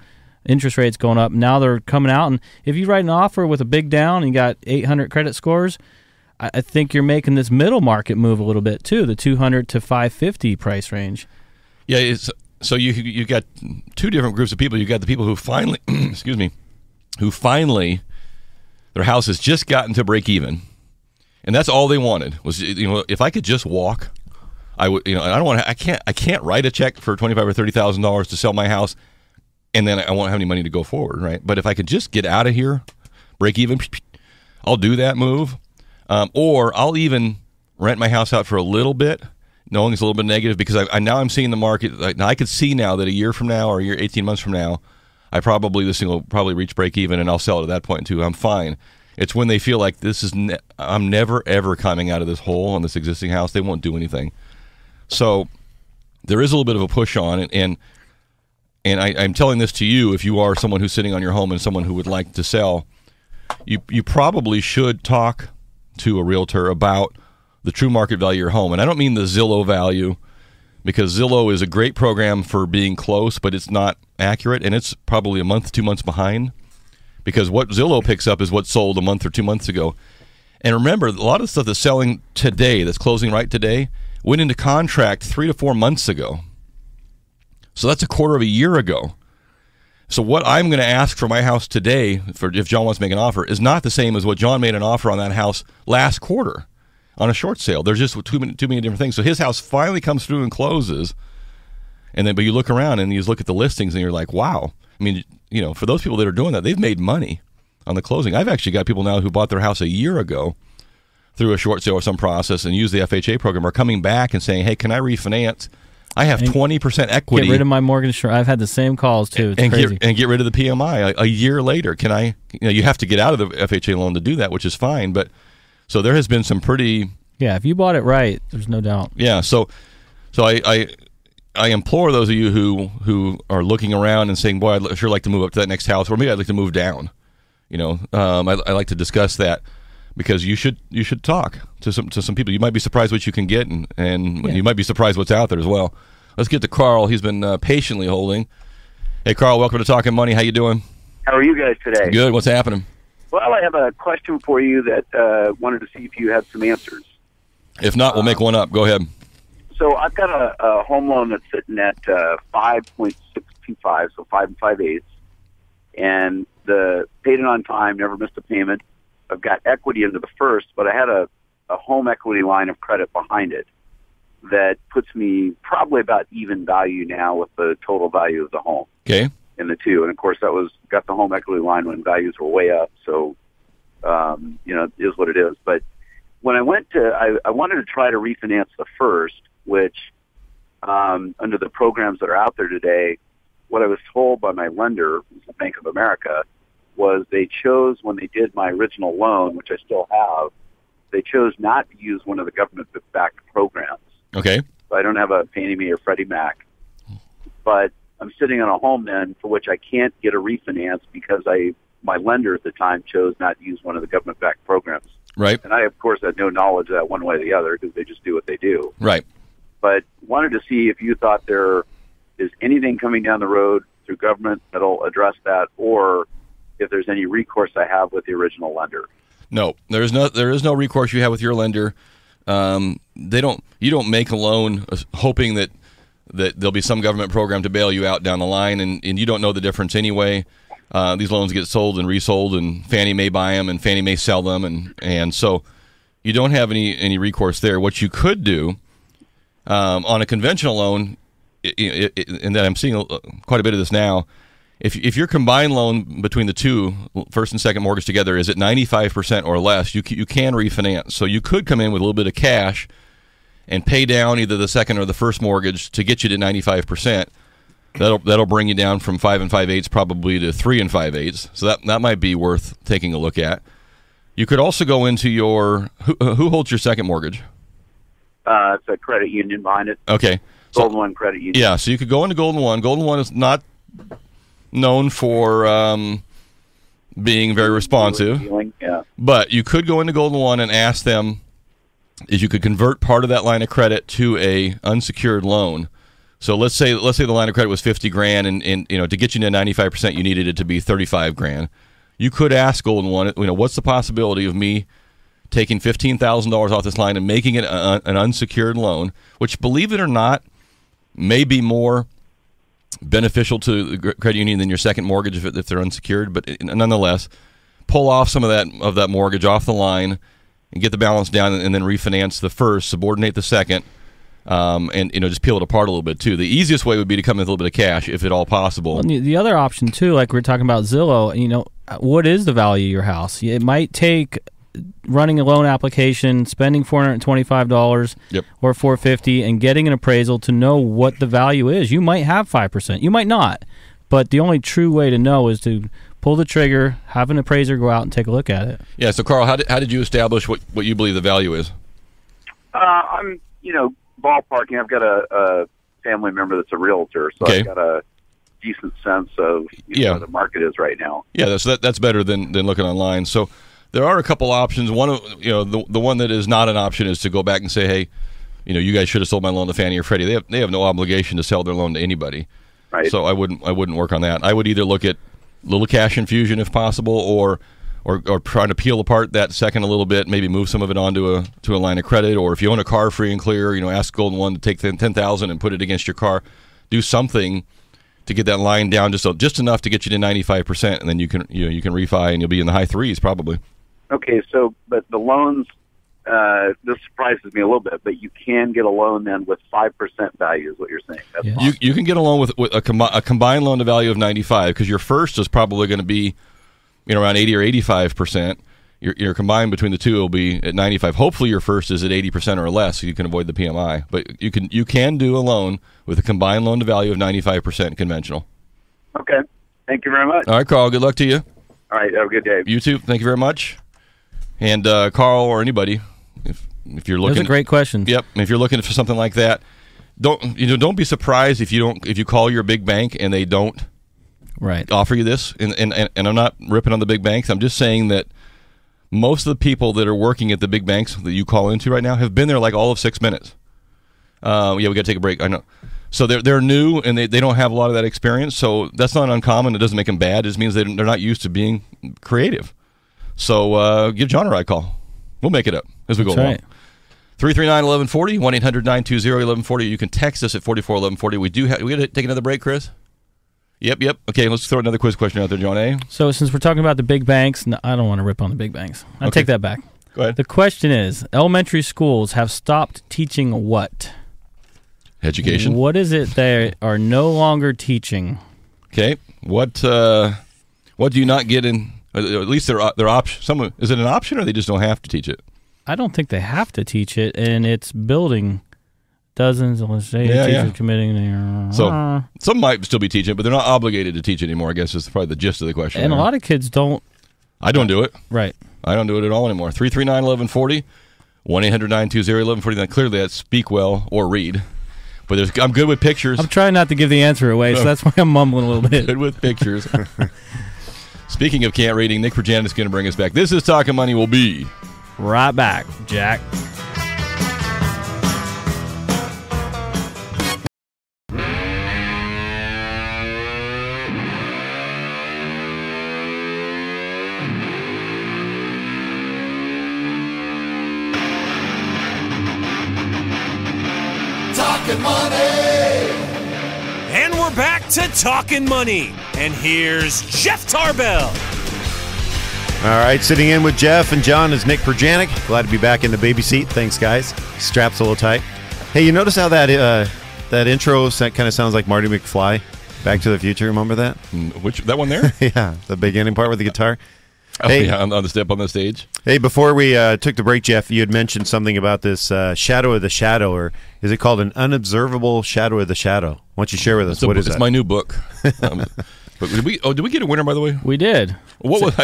interest rates going up. Now they're coming out. And if you write an offer with a big down and you got 800 credit scores, I think you're making this middle market move a little bit too, the 200 to 550 price range. Yeah, so you got two different groups of people. You got the people who finally, their house has just gotten to break even, and that's all they wanted was, if I could just walk, I would, I can't write a check for $25,000 or $30,000 to sell my house, and then I won't have any money to go forward, right? But if I could just get out of here, break even, I'll do that move, or I'll even rent my house out for a little bit, knowing it's a little bit negative, because I'm seeing the market. Now I could see now that a year from now or 18 months from now, this thing will probably reach break even, and I'll sell it at that point too. I'm fine. It's when they feel like I'm never ever coming out of this hole on this existing house. They won't do anything. So there is a little bit of a push on it, and I'm telling this to you, if you are someone who's sitting on your home and someone who would like to sell, you probably should talk to a realtor about the true market value of your home. And I don't mean the Zillow value, because Zillow is a great program for being close, but it's not accurate, and it's probably a month, 2 months behind, because what Zillow picks up is what sold a month or 2 months ago. And remember, a lot of stuff that's selling today, that's closing right today, went into contract 3 to 4 months ago. So that's a quarter of a year ago. So what I'm going to ask for my house today, if John wants to make an offer, is not the same as what John made an offer on that house last quarter on a short sale. There's just too many different things. So his house finally comes through and closes, and then but you look around and you look at the listings and you're like, wow. I mean, for those people that are doing that, they've made money on the closing. I've actually got people now who bought their house a year ago through a short sale or some process and used the FHA program, are coming back and saying, hey, can I refinance? I have 20% equity. Get rid of my mortgage. I've had the same calls too. It's crazy. Get rid of the PMI a year later. Can I? You have to get out of the FHA loan to do that, which is fine. But so there has been some pretty. Yeah, if you bought it right, there's no doubt. Yeah, so I implore those of you who are looking around and saying, boy, I'd sure like to move up to that next house, or maybe I'd like to move down. I like to discuss that, because you should talk to some people. You might be surprised what you can get, and you might be surprised what's out there as well. Let's get to Carl. He's been patiently holding. Hey, Carl, welcome to Talkin' Money. How you doing? How are you guys today? Good. What's happening? Well, I have a question for you that wanted to see if you had some answers. If not, we'll make one up. Go ahead. So I've got a home loan that's sitting at 5.625, so 5 5/8, and paid it on time, never missed a payment. I've got equity into the first, but I had a home equity line of credit behind it that puts me probably about even value now with the total value of the home. Okay. In the two, and of course got the home equity line when values were way up, so it is what it is. But when I went to, I wanted to try to refinance the first, which under the programs that are out there today, what I was told by my lender, Bank of America, was they chose, when they did my original loan, which I still have, they chose not to use one of the government-backed programs. Okay. So I don't have a Fannie Mae or Freddie Mac. But I'm sitting on a home then for which I can't get a refinance because my lender at the time chose not to use one of the government-backed programs. Right. And I, of course, had no knowledge of that one way or the other because they just do what they do. Right. But wanted to see if you thought there is anything coming down the road through government that'll address that, or if there's any recourse I have with the original lender. No, there is no recourse you have with your lender. You don't make a loan hoping that there'll be some government program to bail you out down the line, and you don't know the difference anyway. These loans get sold and resold, and Fannie may buy them, and Fannie may sell them, and so you don't have any recourse there. What you could do on a conventional loan, and I'm seeing quite a bit of this now, if your combined loan between the two, first and second mortgage together, is at 95% or less, you can refinance. So you could come in with a little bit of cash and pay down either the second or the first mortgage to get you to 95%. That'll bring you down from 5 5/8 probably to 3 5/8. So that might be worth taking a look at. You could also go into your who holds your second mortgage? It's a credit union behind it. Okay. Golden One Credit Union. Yeah, so you could go into Golden One. Golden One is not known for being very responsive. Yeah. But you could go into Golden One and ask them if you could convert part of that line of credit to a unsecured loan. So let's say the line of credit was $50,000, and to get you to 95%, you needed it to be $35,000. You could ask Golden One, what's the possibility of me taking $15,000 off this line and making it an unsecured loan, which, believe it or not, may be more beneficial to the credit union than your second mortgage if they're unsecured. But nonetheless, pull off some of that mortgage off the line and get the balance down, and then refinance the first, subordinate the second, and just peel it apart a little bit too. The easiest way would be to come in with a little bit of cash, if at all possible. Well, the other option too, like we were talking about Zillow, what is the value of your house? It might take running a loan application, spending $425 or $450, and getting an appraisal to know what the value is. You might have 5%, you might not, but the only true way to know is to pull the trigger, have an appraiser go out and take a look at it. Yeah. So, Carl, how did you establish what you believe the value is? I'm ballparking. I've got a family member that's a realtor, so I've got a decent sense of where the market is right now. Yeah, that's better than looking online. So there are a couple options. One of the one that is not an option is to go back and say, hey, you guys should have sold my loan to Fannie or Freddie. They have no obligation to sell their loan to anybody. Right. So I wouldn't work on that. I would either look at little cash infusion if possible, or trying to peel apart that second a little bit, maybe move some of it onto a line of credit, or if you own a car free and clear, ask Golden One to take $10,000 and put it against your car. Do something to get that line down just enough to get you to 95%, and then you can refi and you'll be in the high threes probably. Okay, so but the loans, this surprises me a little bit, but you can get a loan then with 5% value is what you're saying. That's awesome. You can get a loan with a combined loan to value of 95, because your first is probably going to be around 80 or 85%. Your combined between the two will be at 95. Hopefully your first is at 80% or less, so you can avoid the PMI. But you can do a loan with a combined loan to value of 95% conventional. Okay. Thank you very much. All right, Carl. Good luck to you. All right. Have a good day. You too. Thank you very much. And Carl or anybody, if you're looking, those are great questions. Yep. If you're looking for something like that, don't be surprised if you call your big bank and they don't offer you this. And I'm not ripping on the big banks. I'm just saying that most of the people that are working at the big banks that you call into right now have been there like all of 6 minutes. We got to take a break. I know. So they're new and they don't have a lot of that experience. So that's not uncommon. It doesn't make them bad. It just means they're not used to being creative. So give John a ride call. We'll make it up as we go along. 339-1140, 1-800-920-1140. You can text us at 441140. We got to take another break, Chris? Yep. Okay, let's throw another quiz question out there, John A. So since we're talking about the big banks, I don't want to rip on the big banks. I take that back. Go ahead. The question is, elementary schools have stopped teaching what? Education. What is it they are no longer teaching? Okay. What do you not get in? At least their option. Is it an option, or they just don't have to teach it? I don't think they have to teach it, and it's building dozens of teachers committing. So some might still be teaching it, but they're not obligated to teach it anymore, I guess is probably the gist of the question. And a lot of kids don't. I don't do it. Right. I don't do it at all anymore. 339-1140, 1-800-920-1140. Then clearly that's speak well or read. But I'm good with pictures. I'm trying not to give the answer away, so that's why I'm mumbling a little bit. Good with pictures. Speaking of can't reading, Nick Perjanis is going to bring us back. This is Talkin' Money. We'll be right back, Jack. Talkin' Money! And we're back to Talkin' Money. And here's Jeff Tarbell. All right, sitting in with Jeff and John is Nick Perjanik. Glad to be back in the baby seat. Thanks, guys. Strap's a little tight. Hey, you notice how that intro kind of sounds like Marty McFly, Back to the Future? Remember that? That one there? Yeah, the beginning part with the guitar. Oh, hey, yeah, on the step on the stage. Hey, before we took the break, Jeff, you had mentioned something about this shadow of the shadow, or is it called an unobservable shadow of the shadow? Why don't you share with us? What is that? It's my new book. But did we get a winner, by the way? We did.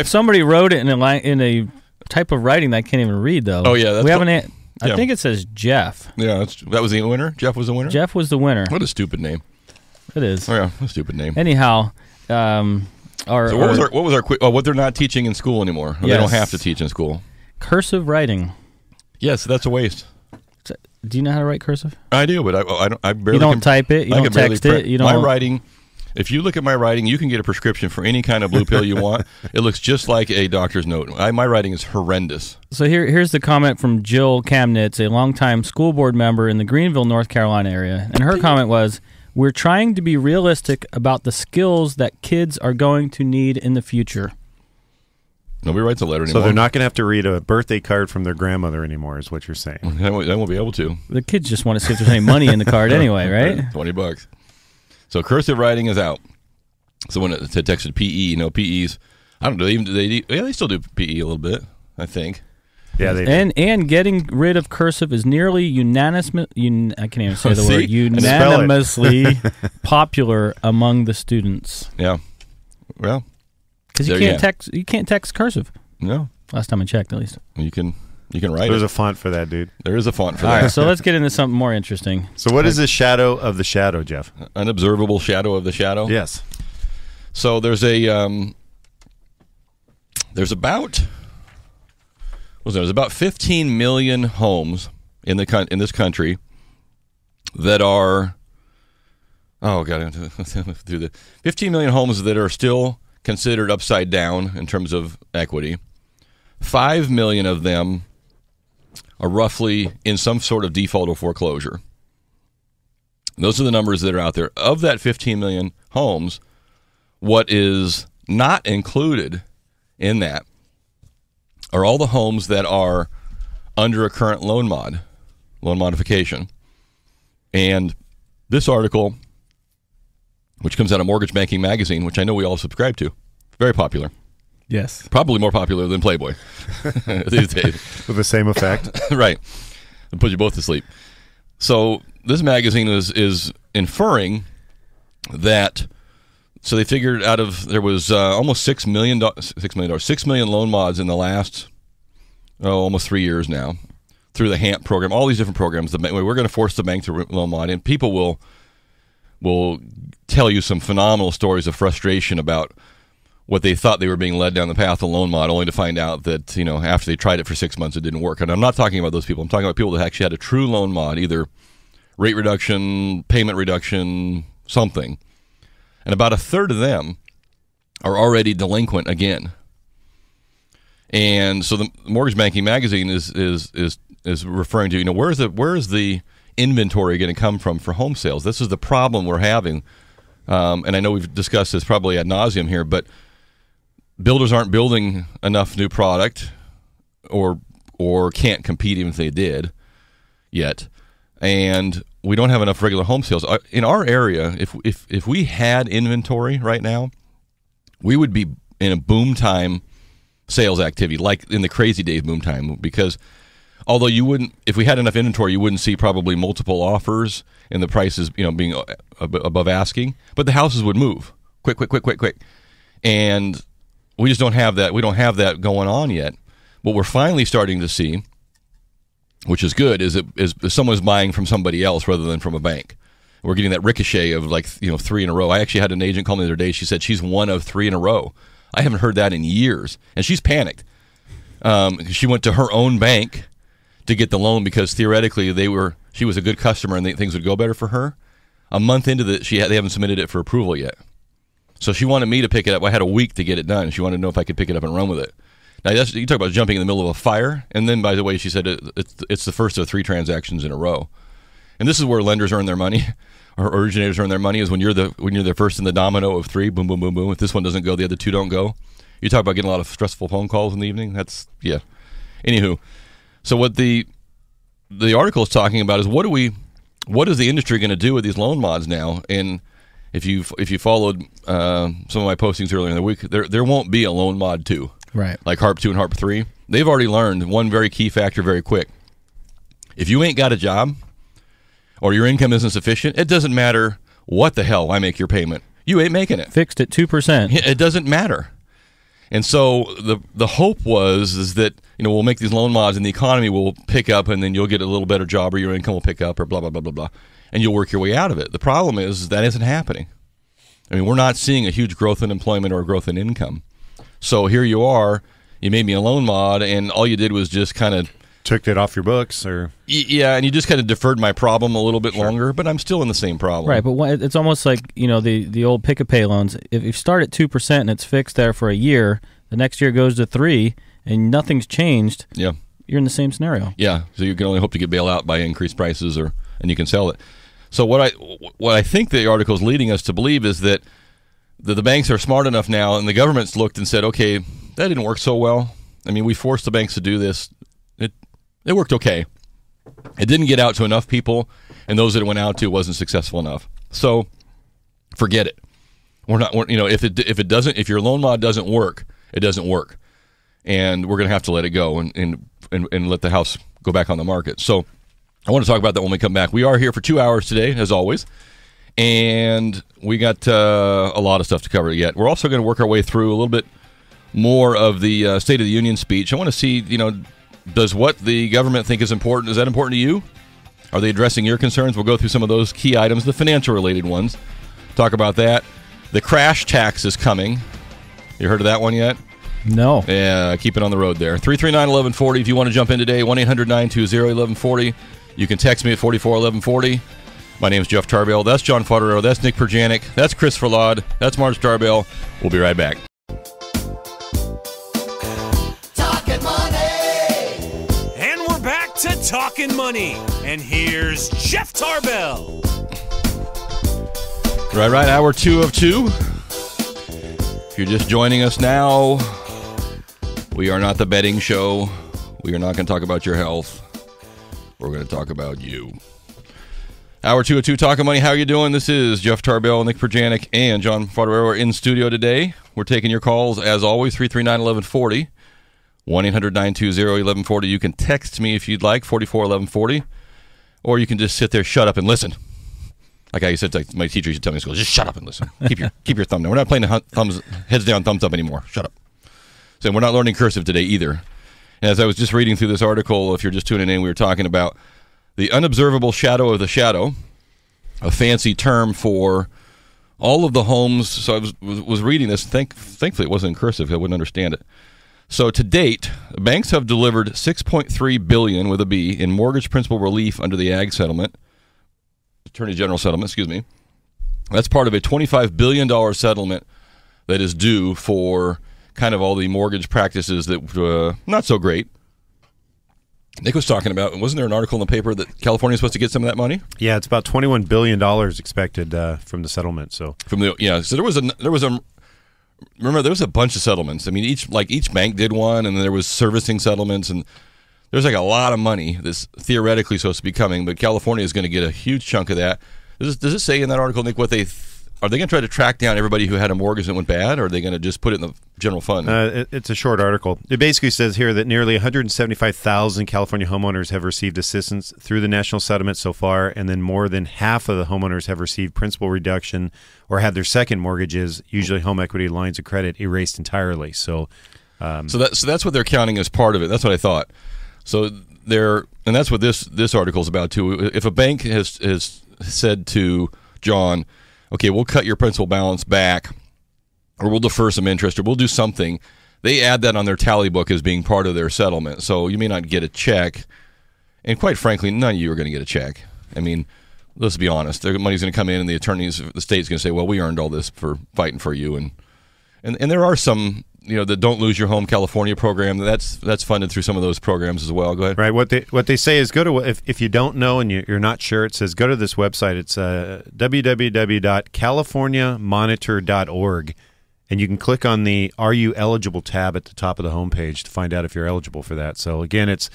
Somebody wrote it in a type of writing that I can't even read, though. Oh, yeah. We haven't. I think it says Jeff. Yeah, that was the winner? Jeff was the winner? Jeff was the winner. What a stupid name. It is. Oh, yeah, a stupid name. Anyhow, what they're not teaching in school anymore. Yes. They don't have to teach in school. Cursive writing. Yes, that's a waste. Do you know how to write cursive? I do, but I barely. You don't type it. You don't text it. You don't. My writing. If you look at my writing, you can get a prescription for any kind of blue pill you want. It looks just like a doctor's note. My writing is horrendous. So here's the comment from Jill Kamnitz, a longtime school board member in the Greenville, North Carolina area, and her comment was, "We're trying to be realistic about the skills that kids are going to need in the future." Nobody writes a letter anymore. So they're not going to have to read a birthday card from their grandmother anymore, is what you're saying. They won't be able to. The kids just want to see if there's any money in the card anyway, right? $20. So cursive writing is out. Someone had texted PE. PEs. I don't know. They still do PE a little bit, I think. Yeah, they do. And getting rid of cursive is nearly unanimously popular among the students. Yeah. Well, because you can't text cursive. No. Last time I checked, at least. You can. You can write There's it. a font for that, dude. There is a font for All that. right, so let's get into something more interesting. So what is the shadow of the shadow, Jeff? Unobservable shadow of the shadow? Yes. So there's about 15 million homes in this country that are through the 15 million homes that are still considered upside down in terms of equity. 5 million of them are roughly in some sort of default or foreclosure. Those are the numbers that are out there. Of that 15 million homes, what is not included in that are all the homes that are under a current loan modification. And this article, which comes out of Mortgage Banking Magazine, which I know we all subscribe to, very popular. Yes. Probably more popular than Playboy these days. With the same effect. Right. It'll put you both to sleep. So this magazine is inferring that, so they figured there was almost $6 million loan mods in the last almost 3 years now through the HAMP program, all these different programs. We're going to force the bank to loan mod, and people will tell you some phenomenal stories of frustration about what they thought they were being led down the path of loan mod, only to find out that, after they tried it for 6 months, it didn't work. And I'm not talking about those people. I'm talking about people that actually had a true loan mod, either rate reduction, payment reduction, something. And about a third of them are already delinquent again. And so the Mortgage Banking Magazine is referring to, where is the inventory going to come from for home sales? This is the problem we're having. And I know we've discussed this probably ad nauseum here, but builders aren't building enough new product or can't compete even if they did yet. And we don't have enough regular home sales. In our area, if we had inventory right now, we would be in a boom time sales activity, like in the crazy days boom time, because although you wouldn't, if we had enough inventory, you wouldn't see probably multiple offers and the prices, being above asking, but the houses would move quick. And we just don't have that. We don't have that going on yet. What we're finally starting to see, which is good, is someone's buying from somebody else rather than from a bank. We're getting that ricochet of 3 in a row. I actually had an agent call me the other day. She said she's one of 3 in a row. I haven't heard that in years, and she's panicked. She went to her own bank to get the loan because theoretically she was a good customer and things would go better for her. A month into they haven't submitted it for approval yet. So she wanted me to pick it up. I had a week to get it done. She wanted to know if I could pick it up and run with it. Now, you talk about jumping in the middle of a fire. And then, by the way, she said it's the first of 3 transactions in a row. And this is where lenders earn their money, or originators earn their money, is when you're the first in the domino of 3, boom, boom, boom, boom. If this one doesn't go, the other 2 don't go. You talk about getting a lot of stressful phone calls in the evening. Yeah. Anywho, so what the article is talking about is what is the industry going to do with these loan mods now? And if you followed some of my postings earlier in the week, there won't be a loan mod 2. Right. Like HARP 2 and HARP 3. They've already learned one very key factor very quick. If you ain't got a job or your income isn't sufficient, it doesn't matter what the hell I make your payment. You ain't making it. Fixed at 2%. It doesn't matter. And so the hope is that we'll make these loan mods and the economy will pick up, and then you'll get a little better job or your income will pick up or blah, blah, blah, blah, blah, and you'll work your way out of it. The problem is that isn't happening. I mean, we're not seeing a huge growth in employment or growth in income. So here you are, you made me a loan mod, and all you did was just kind of took it off your books, or yeah, and you just kind of deferred my problem a little bit longer, but I'm still in the same problem. Right, but it's almost like the old pick-a-pay loans. If you start at 2% and it's fixed there for a year, the next year goes to 3, and nothing's changed. Yeah, you're in the same scenario. Yeah, so you can only hope to get bailed out by increased prices, and you can sell it. So what I think the article is leading us to believe is that the banks are smart enough now, and the government's looked and said, okay, that didn't work so well. I mean, we forced the banks to do this. It worked okay. It didn't get out to enough people, and those that it went out to wasn't successful enough. So forget it. If your loan mod doesn't work, it doesn't work, and we're going to have to let it go and let the house go back on the market. So I want to talk about that when we come back. We are here for 2 hours today, as always, and we got a lot of stuff to cover yet. We're also going to work our way through a little bit more of the State of the Union speech. I want to see, Does what the government think is important, is that important to you? Are they addressing your concerns? We'll go through some of those key items, the financial-related ones. Talk about that. The crash tax is coming. You heard of that one yet? No. Yeah, keep it on the road there. 339-1140 if you want to jump in today. 1-800-920-1140. You can text me at 441140. My name's Jeff Tarbell. That's John Fodero. That's Nick Perjanik. That's Chris Verlaud. That's Marge Tarbell. We'll be right back. Talkin' Money! And we're back to Talkin' Money. And here's Jeff Tarbell. Right. Hour 2 of 2. If you're just joining us now, we are not the betting show. We are not going to talk about your health. We're going to talk about you. Hour 2 of 2, Talkin' Money. How are you doing? This is Jeff Tarbell, Nick Perjanik, and John Fodero in studio today. We're taking your calls, as always, 339-1140. 1-800-920-1140. You can text me if you'd like, 441140. Or you can just sit there, shut up, and listen. Like I said, like my teacher used to tell me in school, just shut up and listen. Keep your thumb down. We're not playing the heads down, thumbs up anymore. Shut up. So we're not learning cursive today either. And as I was just reading through this article, if you're just tuning in, we were talking about the unobservable shadow of the shadow, a fancy term for all of the homes. So I was reading this. Thankfully, it wasn't in cursive. I wouldn't understand it. So to date, banks have delivered $6.3 billion with a B in mortgage principal relief under the Ag settlement. Attorney General settlement, excuse me. That's part of a $25 billion settlement that is due for kind of all the mortgage practices that not so great. Nick was talking about, wasn't there an article in the paper that California is supposed to get some of that money? Yeah, it's about $21 billion expected from the settlement. So there was a bunch of settlements. I mean, each bank did one, and then there was servicing settlements, and there's like a lot of money that's theoretically supposed to be coming, but California is going to get a huge chunk of that. Does it say in that article, Nick, what are they going to try to track down everybody who had a mortgage that went bad, or are they going to just put it in the general fund? It's a short article. It basically says here that nearly 175,000 California homeowners have received assistance through the national settlement so far, and then more than half of the homeowners have received principal reduction or had their second mortgages, usually home equity lines of credit, erased entirely. So that's what they're counting as part of it. That's what I thought. So and that's what this article is about too. If a bank has said to John, okay, we'll cut your principal balance back, or we'll defer some interest, or we'll do something, they add that on their tally book as being part of their settlement. So you may not get a check, and quite frankly, none of you are going to get a check. I mean, let's be honest. Their money's going to come in, and the state's going to say, well, we earned all this for fighting for you. And there are some, the Don't Lose Your Home California program, that's funded through some of those programs as well. Go ahead. Right. What they say is go to, if you don't know and you're not sure, it says go to this website. It's www.californiamonitor.org, and you can click on the Are You Eligible tab at the top of the homepage to find out if you're eligible for that. So again, it's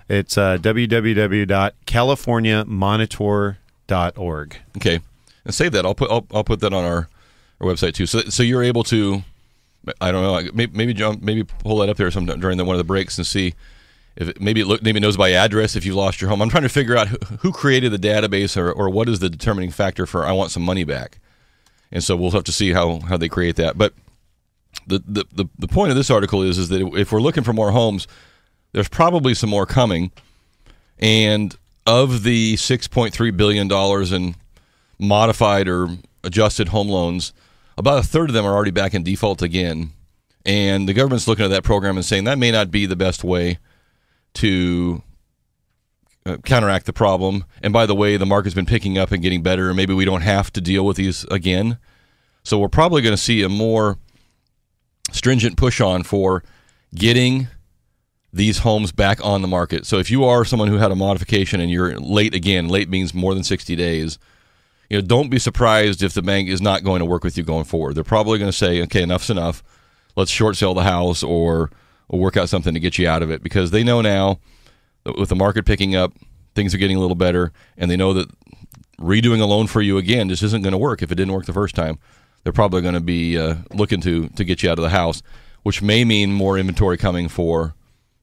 www.californiamonitor.org. Okay, and save that. I'll put that on our website too. So you're able to, I don't know, maybe John, maybe pull that up there sometime during one of the breaks and see if maybe it knows by address if you lost your home. I'm trying to figure out who created the database or what is the determining factor for I want some money back. And so we'll have to see how they create that. But the point of this article is that if we're looking for more homes, there's probably some more coming. And of the $6.3 billion in modified or adjusted home loans, about a third of them are already back in default again. And the government's looking at that program and saying that may not be the best way to counteract the problem. And by the way, the market's been picking up and getting better, and maybe we don't have to deal with these again. So we're probably going to see a more stringent push on for getting these homes back on the market. So if you are someone who had a modification and you're late again, late means more than 60 days, don't be surprised if the bank is not going to work with you going forward. They're probably going to say, okay, enough's enough. Let's short sell the house or work out something to get you out of it, because they know now that with the market picking up, things are getting a little better, and they know that redoing a loan for you again just isn't going to work if it didn't work the first time. They're probably going to be looking to get you out of the house, which may mean more inventory coming for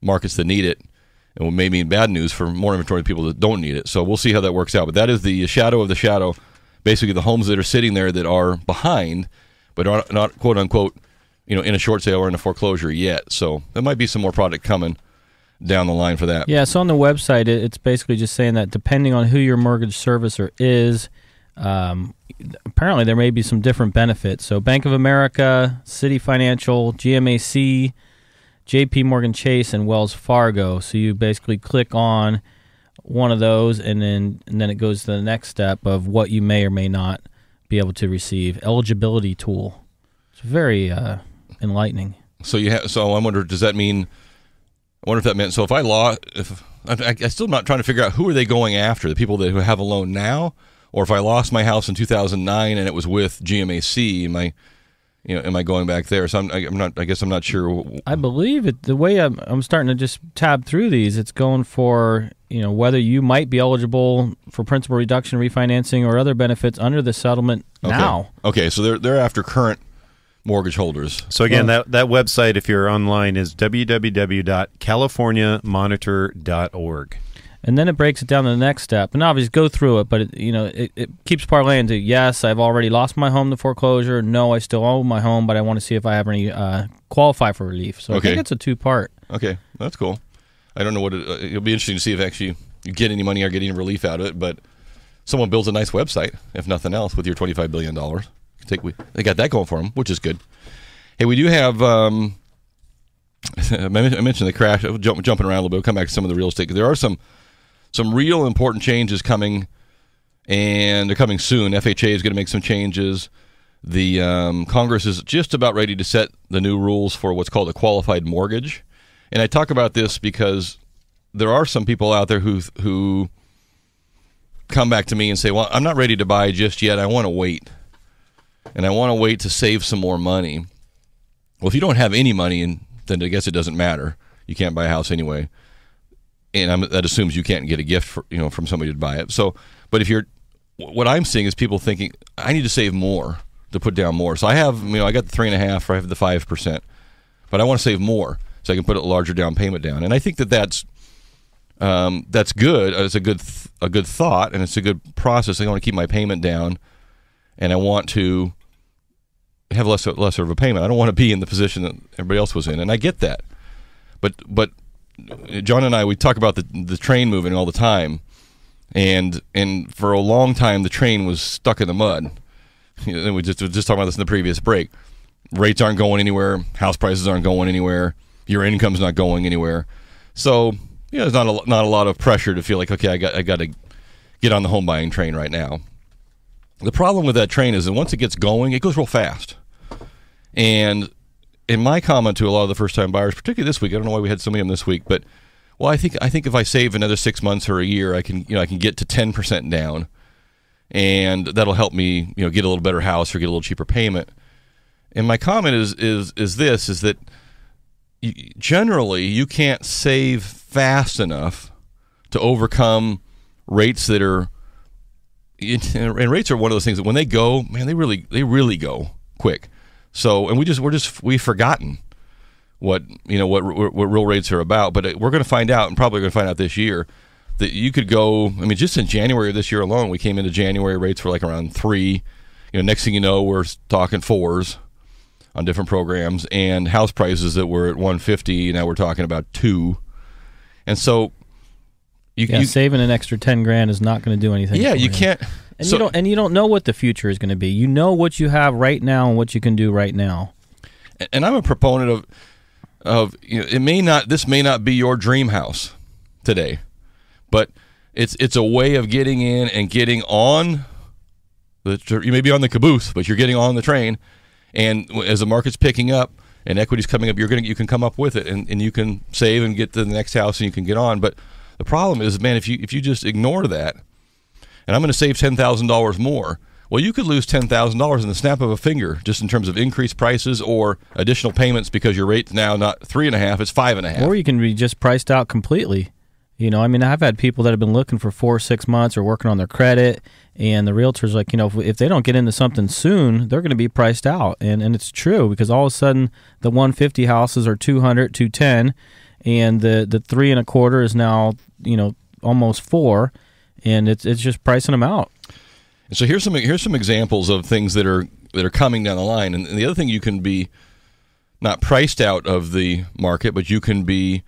markets that need it, and may mean bad news for more inventory people that don't need it. So we'll see how that works out. But that is the shadow of the shadow. Basically, the homes that are sitting there that are behind, but are not quote unquote, in a short sale or in a foreclosure yet. So there might be some more product coming. down the line for that. Yeah, so on the website, it's basically just saying that depending on who your mortgage servicer is, apparently there may be some different benefits. So Bank of America, Citi Financial, GMAC, JP Morgan Chase, and Wells Fargo. So you basically click on one of those, and then it goes to the next step of what you may or may not be able to receive. Eligibility tool. It's very enlightening. So I wonder, does that mean? I wonder if that meant. So if I I'm still not trying to figure out who are they going after? The people who have a loan now, or if I lost my house in 2009 and it was with GMAC, am I going back there? So I'm not. I guess I'm not sure. I believe the way I'm starting to just tab through these, it's going for whether you might be eligible for principal reduction, refinancing, or other benefits under the settlement now. Okay, so they're after current mortgage holders. So again, that website, if you're online, is www.californiamonitor.org. And then it breaks it down to the next step. And obviously go through it, but it keeps parlaying to, yes, I've already lost my home to foreclosure. No, I still own my home, but I want to see if I have any qualify for relief. So I think it's a two-part. Okay, that's cool. I don't know what it'll be interesting to see if actually you get any money or get any relief out of it, but someone builds a nice website, if nothing else, with your $25 billion. They got that going for them, which is good. Hey, we do have, I mentioned the crash, jumping around a little bit. We'll come back to some of the real estate. There are some real important changes coming, and they're coming soon. FHA is going to make some changes. The Congress is just about ready to set the new rules for what's called a qualified mortgage. And I talk about this because there are some people out there who come back to me and say, well, I'm not ready to buy just yet. I want to wait. And I want to wait to save some more money. Well, if you don't have any money, then I guess it doesn't matter. You can't buy a house anyway. And that assumes you can't get a gift from somebody to buy it. So, but what I'm seeing is people thinking, I need to save more to put down more. So I have, I got the 3.5%, or I have the 5%, but I want to save more so I can put a larger down payment down. And I think that's good. It's a good thought, and it's a good process. I want to keep my payment down, and I want to have lesser of a payment. I don't want to be in the position that everybody else was in, and I get that. But John and I, we talk about the train moving all the time, and for a long time the train was stuck in the mud. We were just talking about this in the previous break. Rates aren't going anywhere. House prices aren't going anywhere. Your income's not going anywhere. So there's not a lot of pressure to feel like, okay, I got to get on the home buying train right now. The problem with that train is that once it gets going, it goes real fast. And in my comment to a lot of the first-time buyers, particularly this week, I don't know why we had so many of them this week, but I think if I save another 6 months or a year, I can get to 10% down, and that'll help me get a little better house or get a little cheaper payment. And my comment is that generally you can't save fast enough to overcome rates that are. And rates are one of those things that when they go, man, they really go quick. So, and we've forgotten what real rates are about. But we're going to find out, and probably going to find out this year, that you could go. I mean, just in January of this year alone, we came into January rates were like around 3. Next thing you know, we're talking 4s on different programs, and house prices that were at 150. Now we're talking about 2, and so. Saving an extra $10,000 is not going to do anything. Yeah, you can't. And you don't know what the future is going to be. You know what you have right now and what you can do right now. And I'm a proponent of this may not be your dream house today, but it's a way of getting in and getting on. You may be on the caboose, but you're getting on the train. And as the market's picking up and equity's coming up, you can come up with it, and you can save and get to the next house, and you can get on. But the problem is, man, if you just ignore that, and I'm going to save $10,000 more, well, you could lose $10,000 in the snap of a finger, just in terms of increased prices or additional payments because your rate's now not 3.5, it's 5.5. Or you can be just priced out completely. I've had people that have been looking for 4 or 6 months or working on their credit, and the realtor's like, if they don't get into something soon, they're going to be priced out. And it's true, because all of a sudden the 150 houses are 200, 210, and the 3.25 is now almost 4, and it's just pricing them out. And so here's some examples of things that are coming down the line. And the other thing, you can be not priced out of the market, but you can be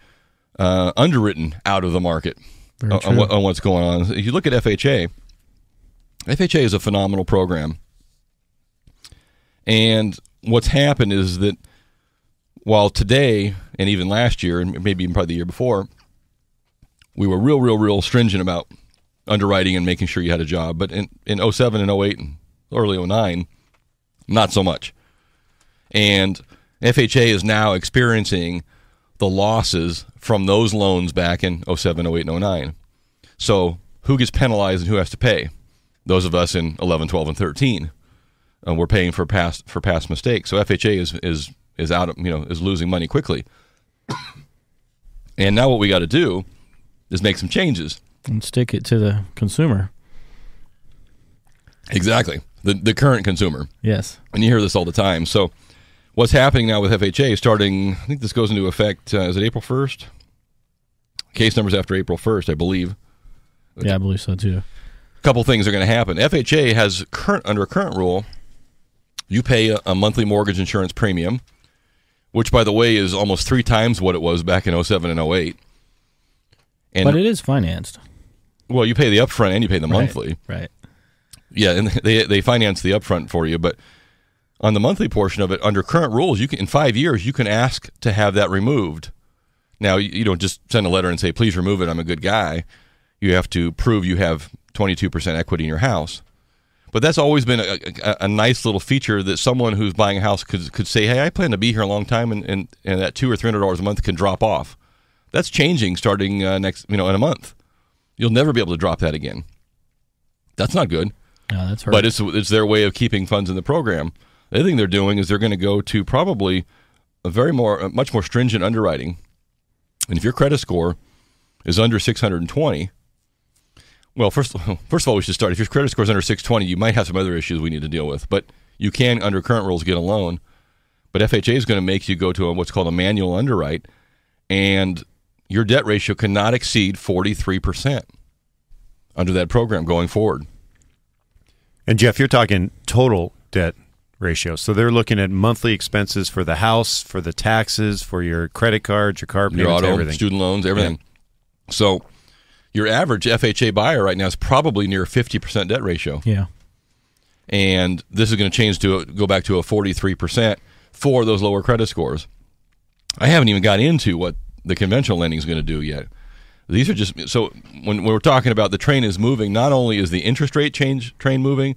underwritten out of the market on what's going on. If you look at FHA, FHA is a phenomenal program. And what's happened is that while today, and even last year, and maybe even probably the year before, we were real stringent about underwriting and making sure you had a job. But in 07 and 08 and early 09, not so much. And FHA is now experiencing the losses from those loans back in 07, 08, and 09. So who gets penalized and who has to pay? Those of us in 11, 12, and 13. We're paying for past mistakes. So FHA is out of, is losing money quickly. And now what we got to do is make some changes and stick it to the consumer. Exactly, the current consumer. Yes, and you hear this all the time. So what's happening now with FHA? Starting, I think this goes into effect. Is it April 1st? Case numbers after April 1st, I believe. Yeah, I believe so too. A couple things are going to happen. FHA has under a current rule, you pay a monthly mortgage insurance premium, which, by the way, is almost 3 times what it was back in 07 and 08. But it is financed. Well, you pay the upfront and you pay the monthly. Right. Yeah, and they finance the upfront for you. But on the monthly portion of it, under current rules, you can, in 5 years, you can ask to have that removed. Now, you don't just send a letter and say, please remove it, I'm a good guy. You have to prove you have 22% equity in your house. But that's always been a nice little feature that someone who's buying a house could say, hey, I plan to be here a long time, and that $200 or $300 a month can drop off. That's changing starting next, in a month. You'll never be able to drop that again. That's not good. No, that's hurt. But it's their way of keeping funds in the program. The other thing they're doing is they're going to go to probably a much more stringent underwriting. And if your credit score is under 620, well, first of all, we should start. If your credit score is under 620, you might have some other issues we need to deal with. But you can, under current rules, get a loan. But FHA is going to make you go to what's called a manual underwrite, and your debt ratio cannot exceed 43% under that program going forward. And Jeff, you're talking total debt ratio. So they're looking at monthly expenses for the house, for the taxes, for your credit cards, your car payments, your auto, everything. Student loans, everything. Yeah. So your average FHA buyer right now is probably near 50% debt ratio. Yeah. And this is going to change to go back to a 43% for those lower credit scores. I haven't even got into what the conventional lending is going to do yet. These are just, so when we're talking about the train is moving, not only is the interest rate train moving,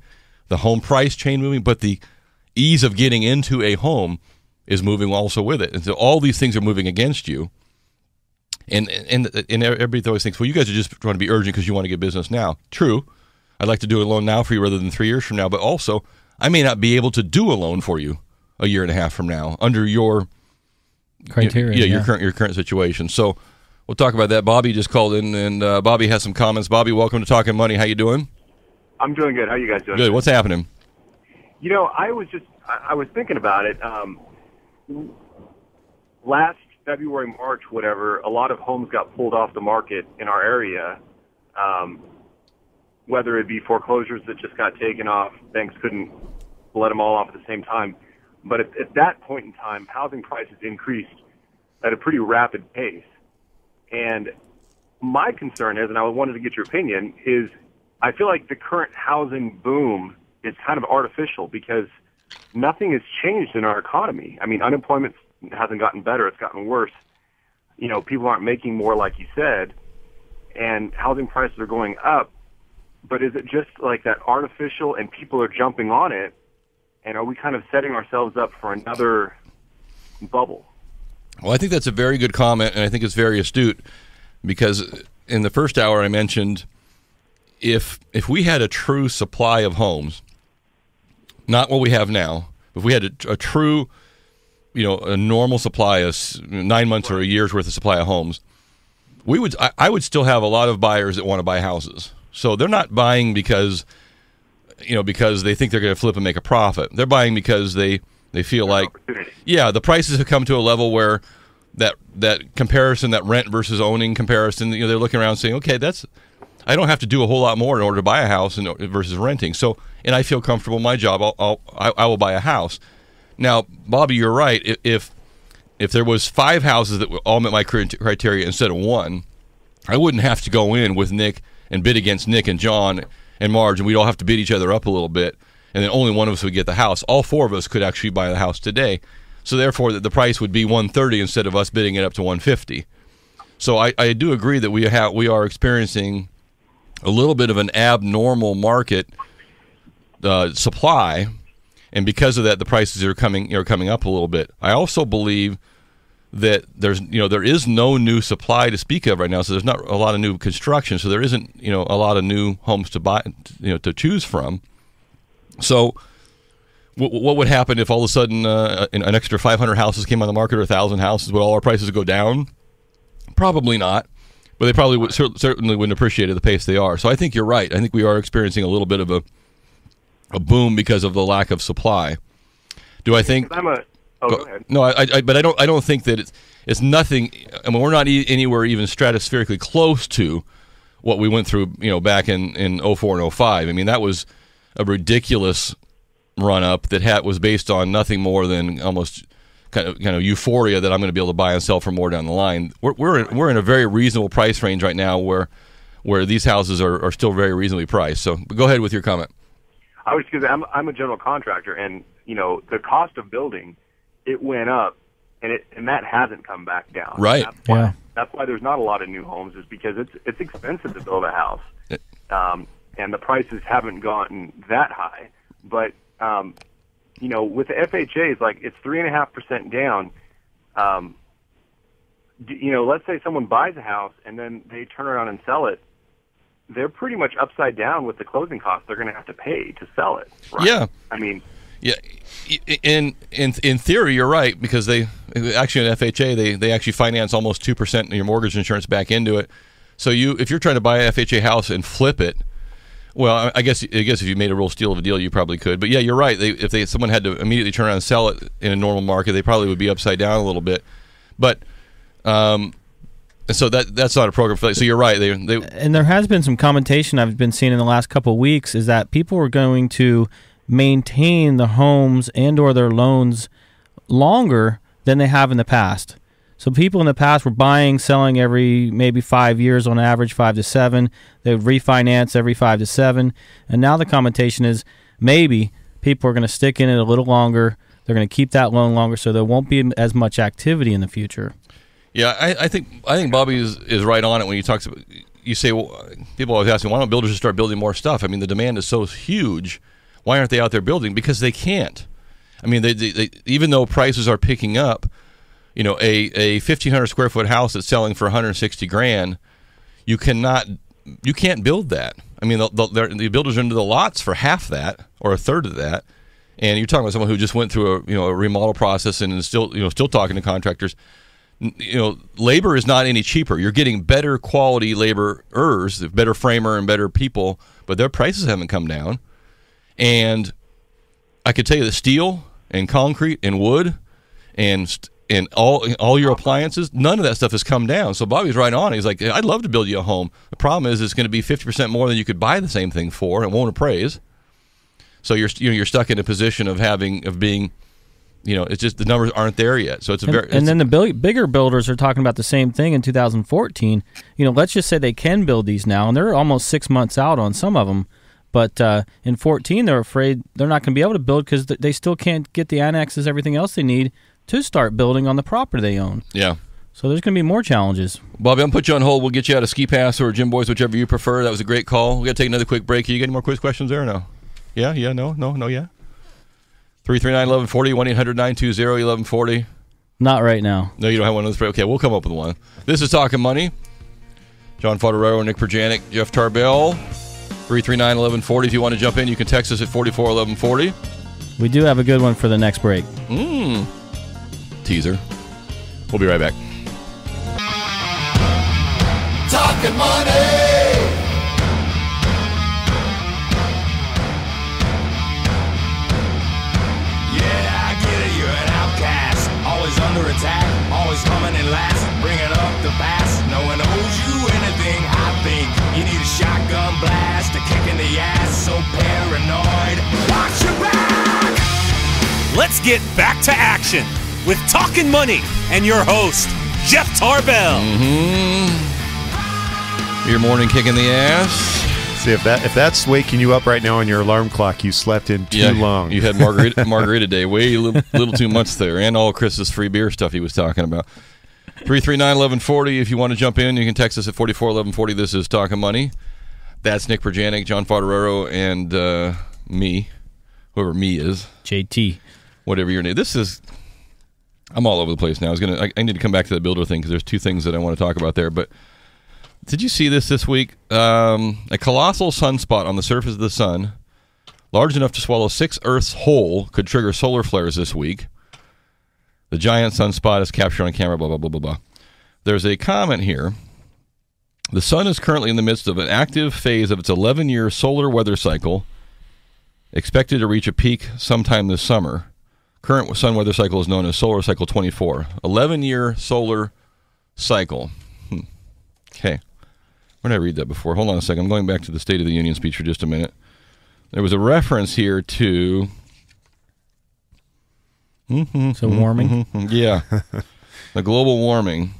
the home price train moving, but the ease of getting into a home is moving also with it. And so all these things are moving against you. And everybody always thinks, well, you guys are just trying to be urgent because you want to get business now. True. I'd like to do a loan now for you rather than 3 years from now. But also, I may not be able to do a loan for you a year and a half from now under your criteria. Your current situation. So we'll talk about that. Bobby just called in, and Bobby has some comments. Bobby, welcome to Talkin' Money. How you doing? I'm doing good. How you guys doing? Good. What's happening? I was thinking about it. Last February, March, whatever, a lot of homes got pulled off the market in our area, whether it be foreclosures that just got taken off, banks couldn't let them all off at the same time. But at that point in time, housing prices increased at a pretty rapid pace. And my concern is, and I wanted to get your opinion, is I feel like the current housing boom is kind of artificial because nothing has changed in our economy. I mean, unemployment hasn't gotten better. It's gotten worse. People aren't making more, like you said, and housing prices are going up. But is it just like that artificial and people are jumping on it? And are we kind of setting ourselves up for another bubble? Well, I think that's a very good comment, and I think it's very astute because in the first hour I mentioned if we had a true supply of homes, not what we have now, if we had a true, a normal supply of 9 months or a year's worth of supply of homes, I would still have a lot of buyers that want to buy houses. So they're not buying because they think they're going to flip and make a profit. They're buying because they feel like, the prices have come to a level where that comparison, that rent versus owning comparison, they're looking around saying, okay, I don't have to do a whole lot more in order to buy a house versus renting. So, and I feel comfortable in my job. I will buy a house. Now, Bobby, you're right. If if there was 5 houses that all met my criteria instead of 1, I wouldn't have to go in with Nick and bid against Nick and John and Marge, and we'd all have to bid each other up a little bit, and then only one of us would get the house. All 4 of us could actually buy the house today. So therefore, the price would be $130 instead of us bidding it up to $150. So I do agree that we are experiencing a little bit of an abnormal market supply, and because of that, the prices are coming up a little bit. I also believe that there is no new supply to speak of right now, so there's not a lot of new construction, so there isn't a lot of new homes to buy to choose from. So what would happen if all of a sudden an extra 500 houses came on the market or 1,000 houses? Would all our prices go down? Probably not, but they probably certainly wouldn't appreciate it at the pace they are. So I think you're right. I think we are experiencing a little bit of a boom because of the lack of supply. Do I think? Go ahead. No, but I don't think that it's nothing. I mean, we're not anywhere even stratospherically close to what we went through, back in 04 and 05. I mean, that was a ridiculous run up that was based on nothing more than almost kind of euphoria that I'm going to be able to buy and sell for more down the line. We're in a very reasonable price range right now where these houses are still very reasonably priced. So go ahead with your comment. I was because I'm a general contractor, and the cost of building, it went up, and that hasn't come back down. Right. That's why there's not a lot of new homes, is because it's expensive to build a house, and the prices haven't gotten that high. But with the FHAs, like it's 3.5% down. Let's say someone buys a house and then they turn around and sell it. They're pretty much upside down with the closing costs they're going to have to pay to sell it. Right? Yeah. I mean, yeah. In theory, you're right, because they actually in FHA they actually finance almost 2% of your mortgage insurance back into it. So if you're trying to buy a FHA house and flip it, well, I guess if you made a real steal of a deal, you probably could. But yeah, you're right. If someone had to immediately turn around and sell it in a normal market, they probably would be upside down a little bit. But so that's not a program for that. So you're right. And there has been some commentation I've been seeing in the last couple of weeks is that people are going to maintain the homes and or their loans longer than they have in the past. So people in the past were buying, selling every maybe 5 years on average, 5 to 7. They would refinance every 5 to 7. And now the commentation is maybe people are going to stick in it a little longer. They're going to keep that loan longer, so there won't be as much activity in the future. Yeah, I think Bobby is right on it when he talks about. You say, well, people always ask me, why don't builders just start building more stuff? I mean, the demand is so huge. Why aren't they out there building? Because they can't. I mean, they even though prices are picking up, a 1,500 square foot house that's selling for $160,000, you can't build that. I mean, the builders are into the lots for half that or a third of that, and you're talking about someone who just went through a remodel process and is still talking to contractors. Labor is not any cheaper. You're getting better quality laborers, better framer and better people, but their prices haven't come down. And I could tell you that steel and concrete and wood and all your appliances, none of that stuff has come down. So Bobby's right on. He's like, I'd love to build you a home. The problem is it's going to be 50% more than you could buy the same thing for, and won't appraise. So you're stuck in a position of being, it's just the numbers aren't there yet. So and then the bigger builders are talking about the same thing in 2014. Let's just say they can build these now, and they're almost 6 months out on some of them. But in 14, they're afraid they're not going to be able to build because they still can't get the annexes, everything else they need to start building on the property they own. Yeah. So there's going to be more challenges. Bobby, I'm going to put you on hold. We'll get you out of Ski Pass or Gym Boys, whichever you prefer. That was a great call. We got to take another quick break. You got any more quiz questions there or no? Yeah, no, yeah. 339-1140, 1-800-920-1140. Not right now. No, you don't have one of those. Okay, we'll come up with one. This is Talkin' Money. John Fodorero, Nick Perjanik, Jeff Tarbell. 339-1140. If you want to jump in, you can text us at 441140. We do have a good one for the next break. Teaser. We'll be right back. Talkin' Money. Under attack, always coming in last, bringing up the past. No one owes you anything, I think. You need a shotgun blast, a kick in the ass, so paranoid. Watch your back! Let's get back to action. with Talkin' Money and your host, Jeff Tarbell. Your morning kick in the ass. See, if that's waking you up right now on your alarm clock, you slept in too long. You had margarita day, way little too much there, and all Chris's free beer stuff he was talking about. 339-1140. If you want to jump in, you can text us at 44-1140. This is Talkin' Money. That's Nick Perjanik, John Farderero, and me, whoever me is. JT. Whatever your name. I'm all over the place now. I need to come back to the builder thing because there's two things that I want to talk about there. But did you see this week? A colossal sunspot on the surface of the sun, large enough to swallow 6 Earths whole, could trigger solar flares this week. The giant sunspot is captured on camera, blah, blah, blah, blah, blah. There's a comment here. The sun is currently in the midst of an active phase of its 11-year solar weather cycle, expected to reach a peak sometime this summer. Current sun weather cycle is known as solar cycle 24. 11-year solar cycle. Okay. Where did I read that before? Hold on a second. I'm going back to the State of the Union speech for just a minute. There was a reference here to... So warming? Yeah. The global warming.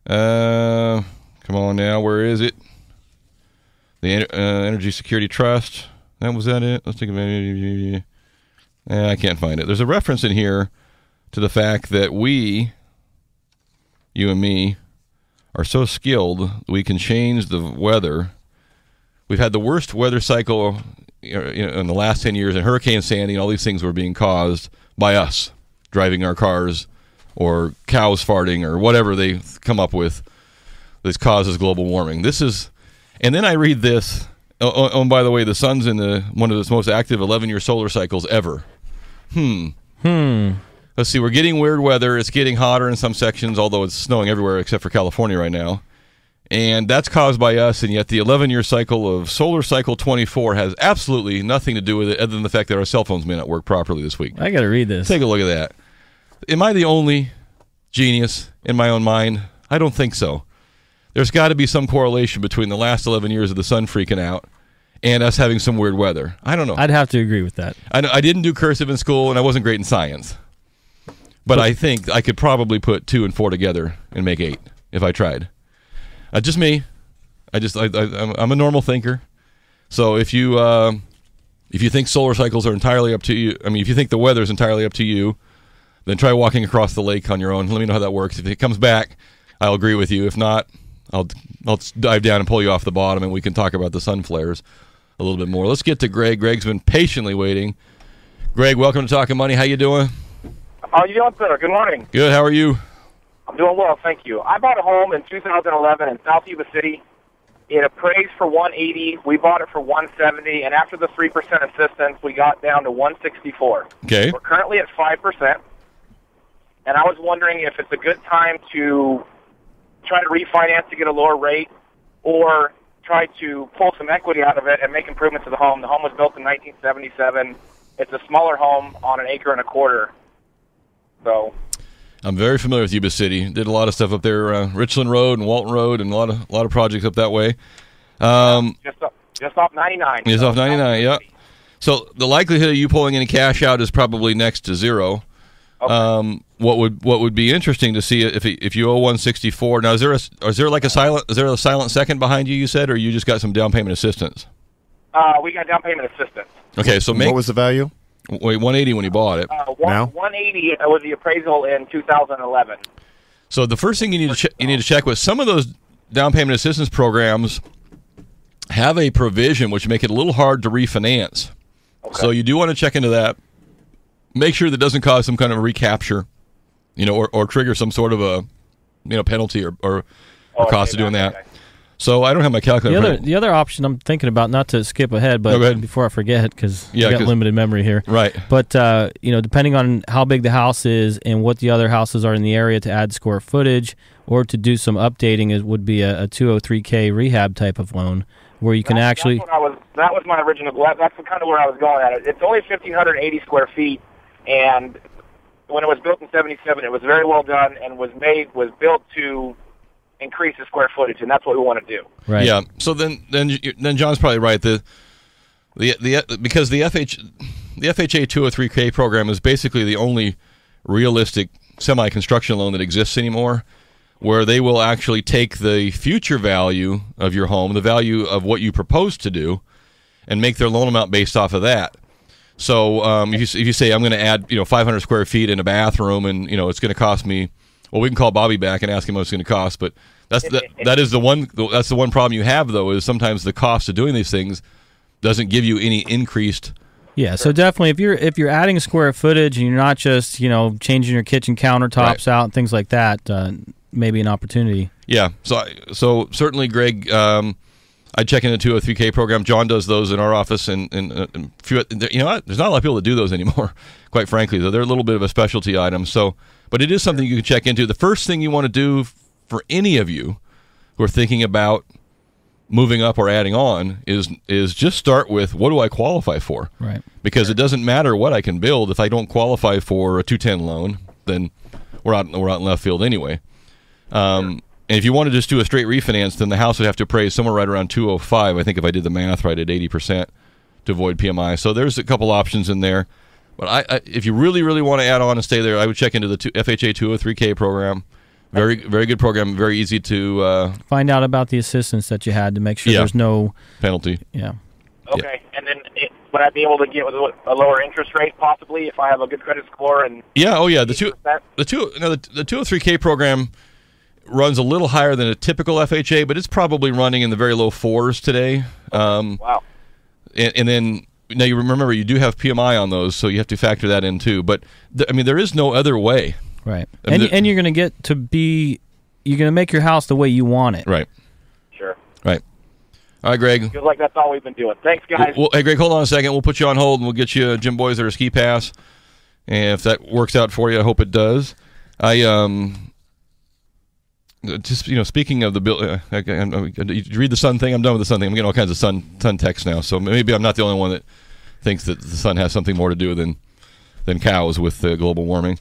Come on now. Where is it? The Energy Security Trust. Was that it? Let's think about it. I can't find it. There's a reference in here to the fact that we, you and me, are so skilled we can change the weather. We've had the worst weather cycle in the last 10 years, and Hurricane Sandy and all these things were being caused by us driving our cars or cows farting or whatever they come up with. This causes global warming. And then I read this. Oh, and by the way, the sun's in one of its most active 11-year solar cycles ever. Let's see. We're getting weird weather. It's getting hotter in some sections, although it's snowing everywhere except for California right now. And that's caused by us, and yet the 11-year cycle of solar cycle 24 has absolutely nothing to do with it other than the fact that our cell phones may not work properly this week. I got to read this. Take a look at that. Am I the only genius in my own mind? I don't think so. There's got to be some correlation between the last 11 years of the sun freaking out and us having some weird weather. I don't know. I'd have to agree with that. I didn't do cursive in school, and I wasn't great in science. But I think I could probably put 2 and 4 together and make 8 if I tried. Just me. I'm a normal thinker. So if you think solar cycles are entirely up to you, if you think the weather is entirely up to you, then try walking across the lake on your own. Let me know how that works. If it comes back, I'll agree with you. If not, I'll dive down and pull you off the bottom, and we can talk about the sun flares a little bit more. Let's get to Greg. Greg's been patiently waiting. Greg, welcome to Talkin' Money. How you doing? How are you doing, sir? Good morning. Good. How are you? I'm doing well, thank you. I bought a home in 2011 in South Yuba City. It appraised for $180. We bought it for $170, and after the 3% assistance, we got down to $164. Okay. We're currently at 5%, and I was wondering if it's a good time to try to refinance to get a lower rate, or try to pull some equity out of it and make improvements to the home. The home was built in 1977. It's a smaller home on 1.25 acres. So I'm very familiar with Yuba City. Did a lot of stuff up there, Richland Road and Walton Road, and a lot of projects up that way. Just off 99. Just off 99, yeah. So the likelihood of you pulling any cash out is probably next to zero. Okay. What would be interesting to see if you owe 164. Now, is there a silent second behind you? You said, or you just got some down payment assistance? We got down payment assistance. Okay, so what was the value? Wait, 180 when you bought it. Now 180 was the appraisal in 2011. So the first thing you need to check with some of those down payment assistance programs have a provision which make it a little hard to refinance. Okay. So you do want to check into that. Make sure that doesn't cause some kind of a recapture, or trigger some sort of a, penalty or cost of doing that. Okay. So I don't have my calculator. The other option I'm thinking about, not to skip ahead, but before I forget, because I got limited memory here. Right. But depending on how big the house is and what the other houses are in the area to add square footage or to do some updating, it would be a 203K rehab type of loan where you can actually. That was my original. That's kind of where I was going at it. It's only 1,580 square feet, and when it was built in '77, it was very well done and was built to increase the square footage, and that's what we want to do. Right. Yeah. So then John's probably right. Because the FHA 203K program is basically the only realistic semi-construction loan that exists anymore, where they will actually take the future value of your home, the value of what you propose to do, and make their loan amount based off of that. So if you say I'm going to add 500 square feet in a bathroom, and it's going to cost me, well, we can call Bobby back and ask him what it's going to cost. But that's the one problem you have, though, is sometimes the cost of doing these things doesn't give you any increased. Yeah, so definitely if you're adding square footage and you're not just changing your kitchen countertops out and things like that, maybe an opportunity. Yeah, so certainly, Greg, I check into the 203K program. John does those in our office, and few, there's not a lot of people that do those anymore, quite frankly. Though they're a little bit of a specialty item. So, but it is something you can check into. The first thing you want to do for any of you who are thinking about moving up or adding on is just start with, what do I qualify for? Right. Because it doesn't matter what I can build if I don't qualify for a 210 loan, then we're out in left field anyway. And if you want to just do a straight refinance, then the house would have to appraise somewhere right around 205. I think if I did the math right, at 80% to avoid PMI. So there's a couple options in there. But if you really, really want to add on and stay there, I would check into the FHA 203K program. Very, very good program. Very easy to find out about the assistance that you had to make sure there's no penalty. Yeah. Okay, and then would I be able to get with a lower interest rate possibly if I have a good credit score? And yeah, the 203K program runs a little higher than a typical FHA, but it's probably running in the very low 4s today. Wow. And then now you remember you do have PMI on those, so you have to factor that in too. But there is no other way. Right. And you're going to you're going to make your house the way you want it. Right. Sure. Right. All right, Greg. Feels like that's all we've been doing. Thanks, guys. Well, hey, Greg, hold on a second. We'll put you on hold, and we'll get you Jim Boys or a ski pass. And if that works out for you, I hope it does. Just speaking of the bill, you read the Sun thing. I'm done with the Sun thing. I'm getting all kinds of sun text now, so maybe I'm not the only one that thinks that the sun has something more to do than cows with global warming.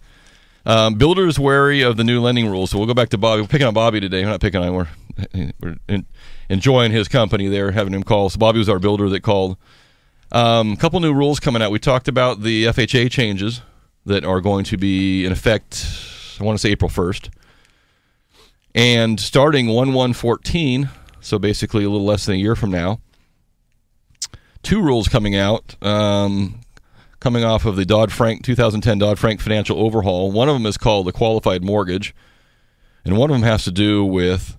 Builders wary of the new lending rules. So we'll go back to Bobby. We're picking on Bobby today. We're not picking on him. We're enjoying his company there, having him call. So Bobby was our builder that called. A couple new rules coming out. We talked about the FHA changes that are going to be in effect, I want to say April 1st. And starting 1/1/14, so basically a little less than a year from now, 2 rules coming out, coming off of the 2010 Dodd-Frank financial overhaul. One of them is called the qualified mortgage, and one of them has to do with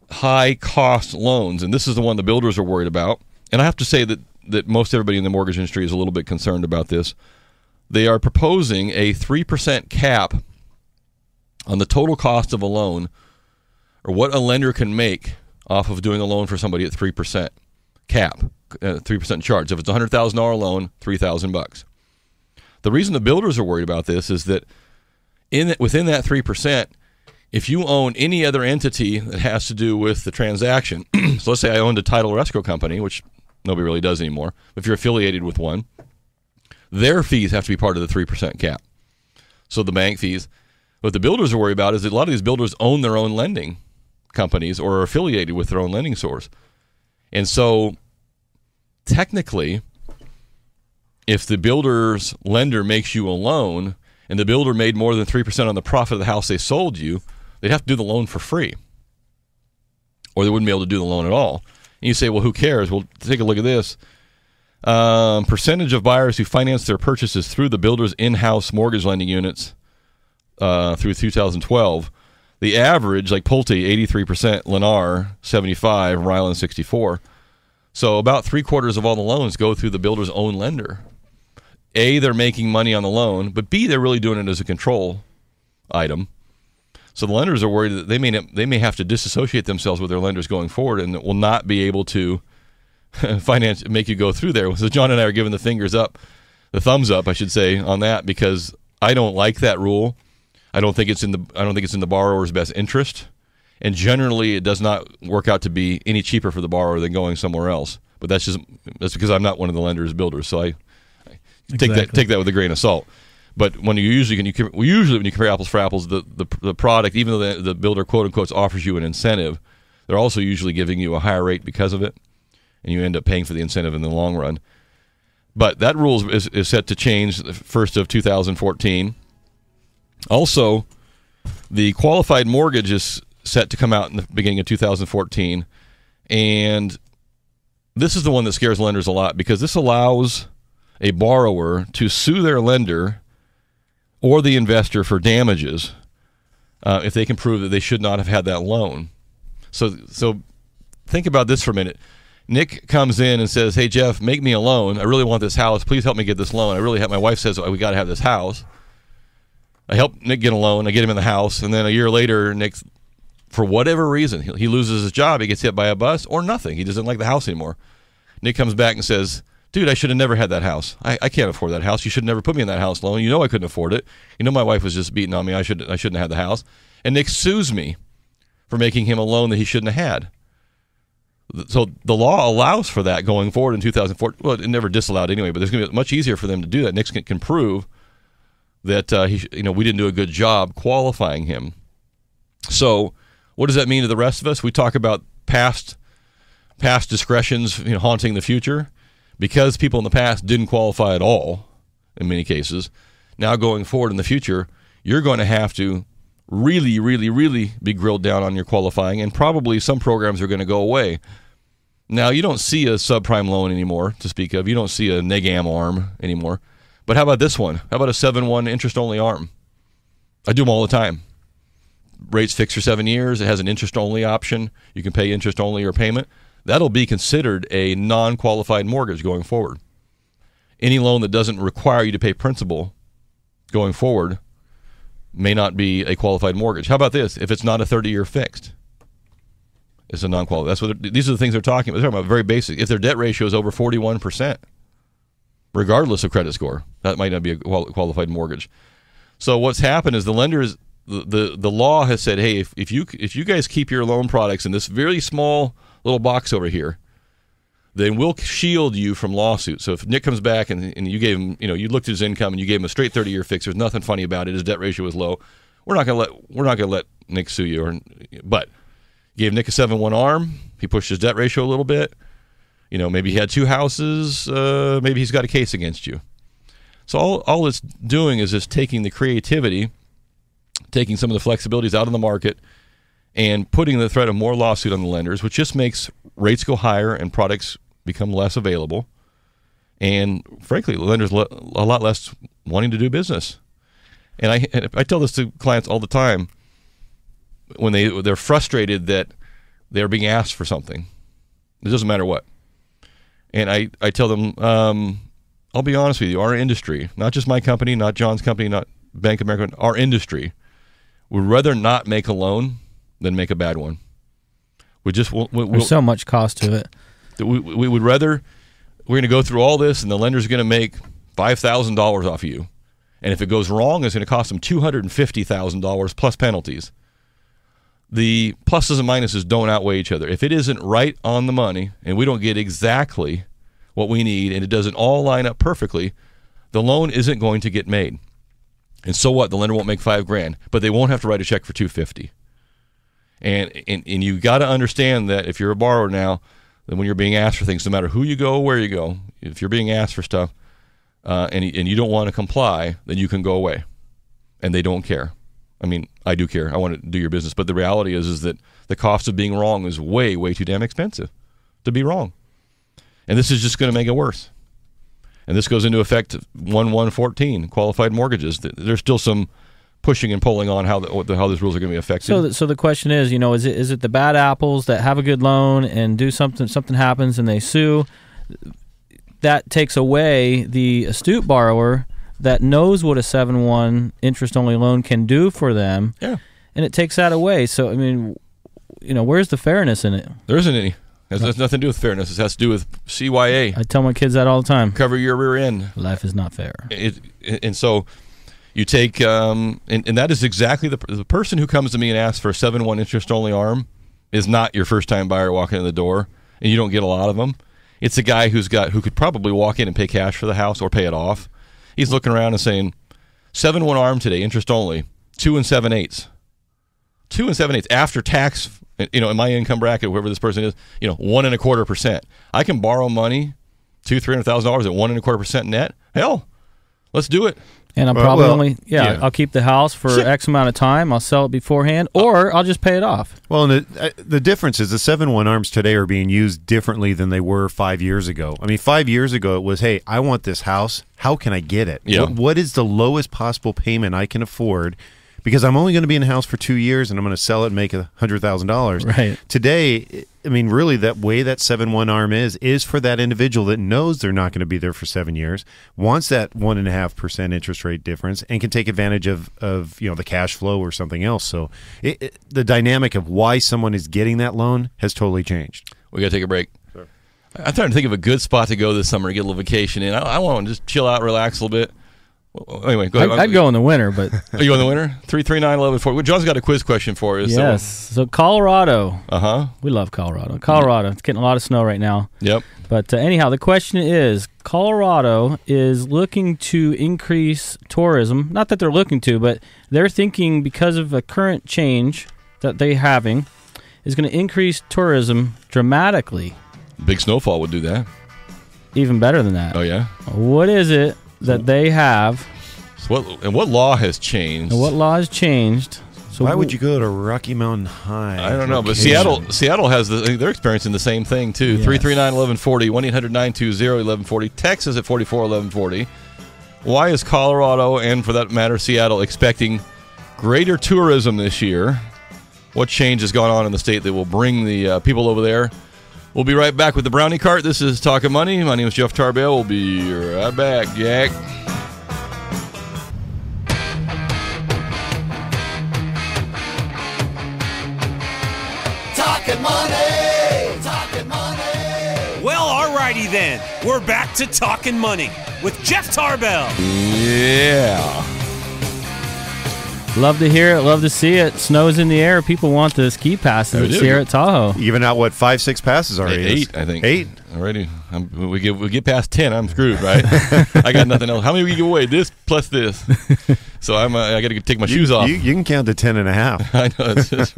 high-cost loans, and this is the one the builders are worried about. And I have to say that most everybody in the mortgage industry is a little bit concerned about this. They are proposing a 3% cap on the total cost of a loan, or what a lender can make off of doing a loan for somebody at 3% cap, 3% charge. If it's a $100,000 loan, $3,000. The reason the builders are worried about this is that within that 3%, if you own any other entity that has to do with the transaction, so let's say I owned a title or escrow company, which nobody really does anymore. If you're affiliated with one, their fees have to be part of the 3% cap. So the bank fees. What the builders are worried about is that a lot of these builders own their own lending companies or are affiliated with their own lending source. And so technically, if the builder's lender makes you a loan and the builder made more than 3% on the profit of the house they sold you, they'd have to do the loan for free, or they wouldn't be able to do the loan at all. And you say, well, who cares? Well, take a look at this. Percentage of buyers who finance their purchases through the builder's in-house mortgage lending units through 2012. The average, like Pulte, 83%, Lennar, 75%, Ryland, 64%. So about 3/4 of all the loans go through the builder's own lender. A, they're making money on the loan, but B, they're really doing it as a control item. So the lenders are worried that they may have to disassociate themselves with their lenders going forward, and will not be able to make you go through there. So John and I are giving the thumbs up, I should say, on that, because I don't like that rule. I don't think it's in the borrower's best interest, and generally it does not work out to be any cheaper for the borrower than going somewhere else. But that's because I'm not one of the lenders builders, so I take that with a grain of salt. But when when you compare apples for apples, the product, even though the builder quote unquote offers you an incentive, they're also usually giving you a higher rate because of it, and you end up paying for the incentive in the long run. But that rule is set to change the 1st of 2014. Also, the qualified mortgage is set to come out in the beginning of 2014, and this is the one that scares lenders a lot because this allows a borrower to sue their lender or the investor for damages if they can prove that they should not have had that loan. So think about this for a minute. Nick comes in and says, "Hey, Jeff, make me a loan. I really want this house. Please help me get this loan. My wife says we got to have this house." I help Nick get a loan. I get him in the house, and then a year later, Nick, for whatever reason, he loses his job. He gets hit by a bus or nothing. He doesn't like the house anymore. Nick comes back and says, "Dude, I should have never had that house. I can't afford that house. You should never put me in that house loan. You know I couldn't afford it. You know my wife was just beating on me. I shouldn't have had the house." And Nick sues me for making him a loan that he shouldn't have had. So the law allows for that going forward in 2014. Well, it never disallowed anyway, but it's going to be much easier for them to do that. Nick can prove that we didn't do a good job qualifying him. So what does that mean to the rest of us? We talk about past discretions haunting the future. Because people in the past didn't qualify at all, in many cases, now going forward in the future, you're going to have to really, really, really be grilled down on your qualifying, and probably some programs are going to go away. Now, you don't see a subprime loan anymore to speak of. You don't see a neg-am arm anymore. But how about this one? How about a 7-1 interest-only arm? I do them all the time. Rates fixed for 7 years. It has an interest-only option. You can pay interest-only or payment. That'll be considered a non-qualified mortgage going forward. Any loan that doesn't require you to pay principal going forward may not be a qualified mortgage. How about this? If it's not a 30-year fixed, it's a non-qualified. These are the things they're talking about. They're talking about very basic. If their debt ratio is over 41%, regardless of credit score, that might not be a qualified mortgage. So what's happened is the lenders, the law has said, hey, if you guys keep your loan products in this very small little box over here, then we'll shield you from lawsuits. So if Nick comes back and you gave him, you looked at his income and you gave him a straight 30-year fix, there's nothing funny about it. His debt ratio was low. We're not gonna let Nick sue you. But you gave Nick a 7-1 arm. He pushed his debt ratio a little bit. Maybe he had 2 houses. Maybe he's got a case against you. So all it's doing is just taking the creativity, taking some of the flexibilities out of the market, and putting the threat of more lawsuit on the lenders, which just makes rates go higher and products become less available. And frankly, lenders a lot less wanting to do business. And I tell this to clients all the time when they're frustrated that they're being asked for something. It doesn't matter what. And I tell them, I'll be honest with you, our industry, not just my company, not John's company, not Bank of America, our industry, would rather not make a loan than make a bad one. There's so much cost to it. We would rather, we're going to go through all this and the lender's going to make $5,000 off of you. And if it goes wrong, it's going to cost them $250,000 plus penalties. The pluses and minuses don't outweigh each other. If it isn't right on the money and we don't get exactly what we need and it doesn't all line up perfectly, the loan isn't going to get made. And so what? The lender won't make $5,000, but they won't have to write a check for $250,000. And you got to understand that if you're a borrower now, then when you're being asked for things, no matter who you go or where you go, if you're being asked for stuff and you don't want to comply, then you can go away, and they don't care. I mean, I do care. I want to do your business, but the reality is that the cost of being wrong is way, way too damn expensive to be wrong, and this is just going to make it worse. And this goes into effect 1/1/14, qualified mortgages. There's still some pushing and pulling on how these rules are going to be affected. So the question is, is it the bad apples that have a good loan and do something happens and they sue? That takes away the astute borrower that knows what a 7-1 interest-only loan can do for them. Yeah. And it takes that away. So, I mean, where's the fairness in it? There isn't any. It has nothing to do with fairness. It has to do with CYA. I tell my kids that all the time. Cover your rear end. Life is not fair. And so you take, and that is exactly the person who comes to me and asks for a 7-1 interest-only arm is not your first-time buyer walking in the door, and you don't get a lot of them. It's a guy who could probably walk in and pay cash for the house or pay it off. He's looking around and saying, 7-1 arm today, interest only, 2 7/8. 2 7/8 after tax. In my income bracket, whoever this person is, 1.25%. I can borrow money, $200,000-$300,000 at 1.25% net. Hell, let's do it. And I'm probably I'll keep the house for X amount of time. I'll sell it beforehand, or I'll just pay it off. Well, and the difference is the 7-1 arms today are being used differently than they were 5 years ago. I mean, 5 years ago it was, hey, I want this house. How can I get it? Yeah. What is the lowest possible payment I can afford? Because I'm only going to be in the house for 2 years, and I'm going to sell it and make $100,000. Right. Today, I mean, really, that way that 7-1 arm is for that individual that knows they're not going to be there for 7 years, wants that 1.5% interest rate difference, and can take advantage of the cash flow or something else. So the dynamic of why someone is getting that loan has totally changed. We got to take a break. Sure. I'm trying to think of a good spot to go this summer to get a little vacation in. I want to just chill out, relax a little bit. Well, anyway, go ahead. I'd go in the winter, but are you in the winter? 339-1140. Well, John's got a quiz question for us. Yes. So Colorado. We love Colorado. Colorado. It's getting a lot of snow right now. Yep. But anyhow, the question is, Colorado is looking to increase tourism. Not that they're looking to, but they're thinking because of a current change that they're having is going to increase tourism dramatically. Big snowfall would do that. Even better than that. Oh, yeah? What is it that they have? So what law has changed? And what law has changed? So why would you go to Rocky Mountain High? I don't know, but Seattle has they're experiencing the same thing too. 339-1140, 1-800-920-1140. Texas at 44-1140. Why is Colorado and, for that matter, Seattle expecting greater tourism this year? What change has gone on in the state that will bring the people over there? We'll be right back with the Brownie Cart. This is Talkin' Money. My name is Jeff Tarbell. We'll be right back, Jack. Talkin' money! Talkin' money! Well, alrighty then. We're back to Talkin' Money with Jeff Tarbell. Yeah. Love to hear it. Love to see it. Snow's in the air. People want the ski passes here at Tahoe. Giving out, 5-6 passes already? 8, I think. 8? Already. We get past 10, I'm screwed, right? I got nothing else. How many we give away? This plus this. So I got to take my shoes off. You can count to 10.5. I know. It's just,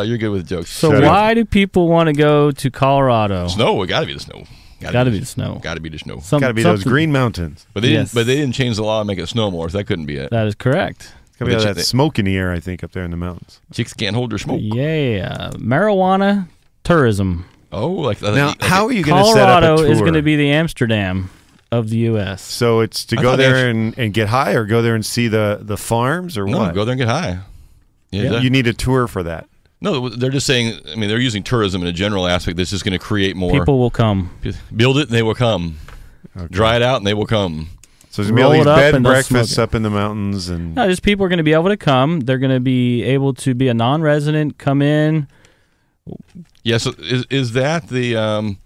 you're good with jokes. So why do people want to go to Colorado? Snow. It got to be the snow. Got to be the snow. Got to be the snow. Got to be those green mountains. But they didn't change the law and make it snow more, so that couldn't be it. That is correct. Got to be that smoke in the air, I think, up there in the mountains. Chicks can't hold their smoke. Yeah. Marijuana tourism. Oh, now, how are you going to set up a tour? Colorado is going to be the Amsterdam of the U.S. So it's to go there and get high, or go there and see the farms, or what? No, go there and get high. Yeah. You need a tour for that. No, they're just saying, I mean, they're using tourism in a general aspect. This is going to create more. People will come. Build it and they will come. Okay. Dry it out and they will come. So there's going to be all these bed and breakfasts up in the mountains. And no, just people are going to be able to come. They're going to be able to be a non-resident, come in. Yeah, so is that the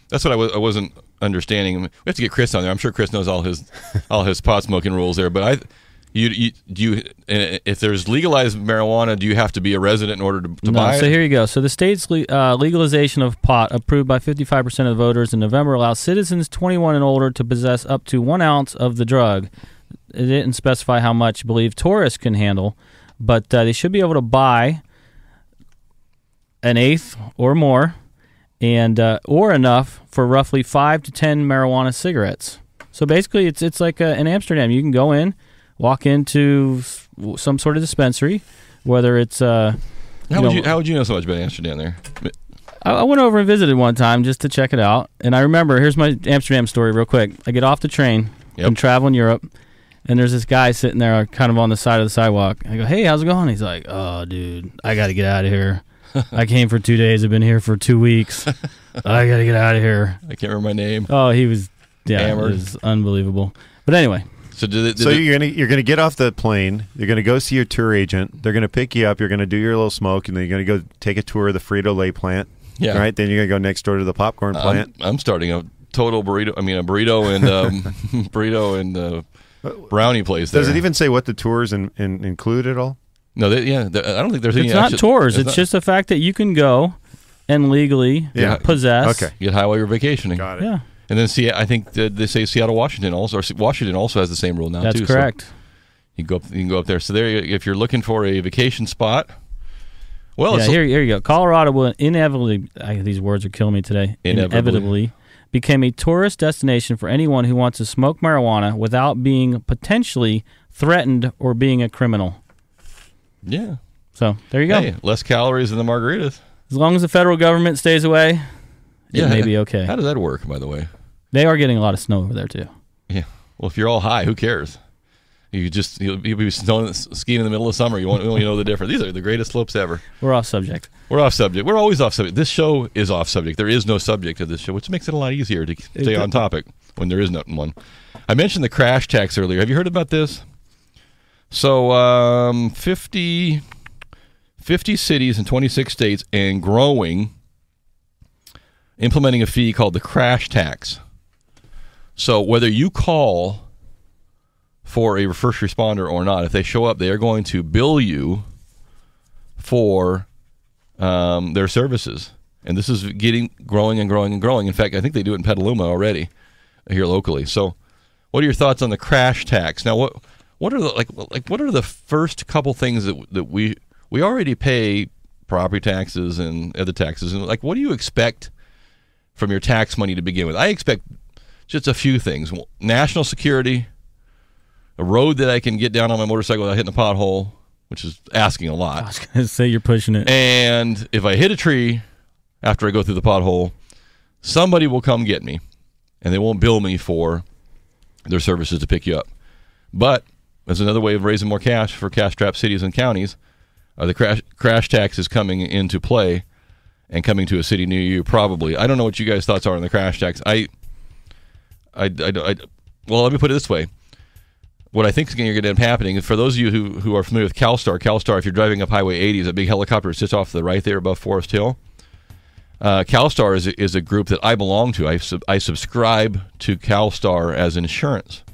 that's what I wasn't understanding. We have to get Chris on there. I'm sure Chris knows all his pot smoking rules there, but if there's legalized marijuana, do you have to be a resident in order to buy it? So here you go. So the state's legalization of pot, approved by 55% of the voters in November, allows citizens 21 and older to possess up to 1 ounce of the drug. It didn't specify how much, I believe, tourists can handle, but they should be able to buy an eighth or more, and or enough for roughly 5 to 10 marijuana cigarettes. So basically, it's like in Amsterdam. You can go in, walk into some sort of dispensary, whether it's how would you know so much about Amsterdam there? I went over and visited one time just to check it out, and I remember, here's my Amsterdam story real quick. I get off the train, I'm traveling Europe, and there's this guy sitting there kind of on the side of the sidewalk. I go, hey, how's it going? He's like, oh, dude, I got to get out of here. I came for 2 days. I've been here for 2 weeks. I got to get out of here. I can't remember my name. Oh, he was, hammered. It was unbelievable. But anyway. So you're gonna get off the plane. You're gonna go see your tour agent. They're gonna pick you up. You're gonna do your little smoke, and then you're gonna go take a tour of the Frito-Lay plant. Yeah. Right. Then you're gonna go next door to the popcorn plant. I'm starting a total burrito. I mean, a burrito and brownie place. Does it even say what the tours include at all? No. I don't think there's any. It's not tours. It's just the fact that you can go and legally possess. Okay. Get high while you're vacationing. Got it. Yeah. And then I think they say Seattle, Washington also has the same rule now. That's correct. So you can go up there. So there, if you're looking for a vacation spot, well, here you go. Colorado will inevitably. These words are killing me today. Inevitably became a tourist destination for anyone who wants to smoke marijuana without being potentially threatened or being a criminal. Yeah. So there you go. Hey, less calories than the margaritas. As long as the federal government stays away, it may be okay. How does that work, by the way? They are getting a lot of snow over there, too. Yeah. Well, if you're all high, who cares? You'll be skiing in the middle of summer. You won't really know the difference. These are the greatest slopes ever. We're off subject. We're off subject. We're always off subject. This show is off subject. There is no subject to this show, which makes it a lot easier to stay on topic when there is nothing one. I mentioned the crash tax earlier. Have you heard about this? So 50 cities in 26 states and growing implementing a fee called the crash tax. So whether you call for a first responder or not, if they show up, they are going to bill you for their services. And this is growing and growing and growing. In fact, I think they do it in Petaluma already here locally. So what are your thoughts on the crash tax? Now, what are the first couple things that we already pay property taxes and other taxes, and what do you expect from your tax money to begin with? I expect just a few things: national security, a road that I can get down on my motorcycle without hitting a pothole, which is asking a lot. I was going to say you're pushing it. And if I hit a tree after I go through the pothole, somebody will come get me, and they won't bill me for their services to pick you up. But there's another way of raising more cash for cash-strapped cities and counties. The crash tax is coming into play and coming to a city near you, probably. I don't know what you guys' thoughts are on the crash tax. Well, let me put it this way. What I think is going to end up happening, for those of you who are familiar with CalStar, if you're driving up Highway 80, is a big helicopter that sits off to the right there above Forest Hill. CalStar is a group that I belong to. I subscribe to CalStar as insurance.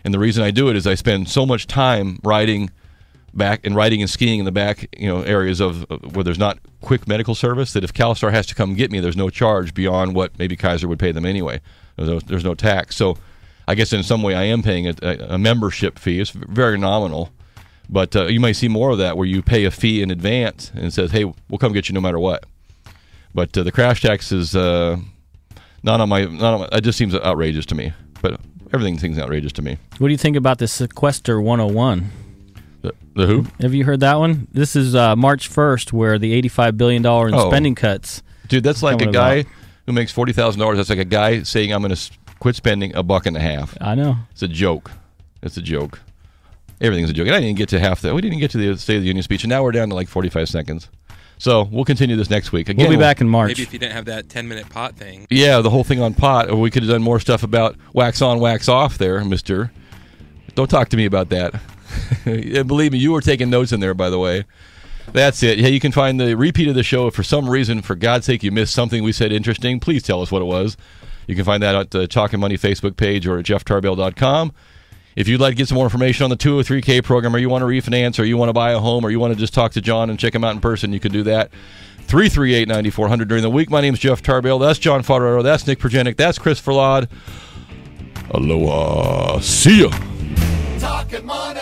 And the reason I do it is I spend so much time riding and skiing in the back, areas of where there's not quick medical service, that if CalStar has to come get me, there's no charge beyond what maybe Kaiser would pay them anyway. There's no tax. So I guess in some way I am paying a membership fee. It's very nominal. But you might see more of that where you pay a fee in advance and it says, hey, we'll come get you no matter what. But the crash tax is not on my. It just seems outrageous to me. But everything seems outrageous to me. What do you think about the Sequester 101? The who? Have you heard that one? This is March 1st, where the $85 billion in spending cuts. Dude, that's like a guy who makes $40,000. That's like a guy saying, I'm going to quit spending $1.50. I know. It's a joke. It's a joke. Everything's a joke. And I didn't get to half that. We didn't get to the State of the Union speech, and now we're down to like 45 seconds. So we'll continue this next week. Again, we'll be back in March. Maybe if you didn't have that 10-minute pot thing. Yeah, the whole thing on pot. Or we could have done more stuff about wax on, wax off there, mister. Don't talk to me about that. And believe me, you were taking notes in there, by the way. That's it. Yeah, you can find the repeat of the show. If for some reason, for God's sake, you missed something we said interesting, please tell us what it was. You can find that at the Talkin Money Facebook page or at JeffTarbell.com. If you'd like to get some more information on the 203K program, or you want to refinance, or you want to buy a home, or you want to just talk to John and check him out in person, you can do that. 338-9400 during the week. My name is Jeff Tarbell. That's John Fodorero. That's Nick Pergenic. That's Chris Verlade. Aloha. See ya. Talkin' money.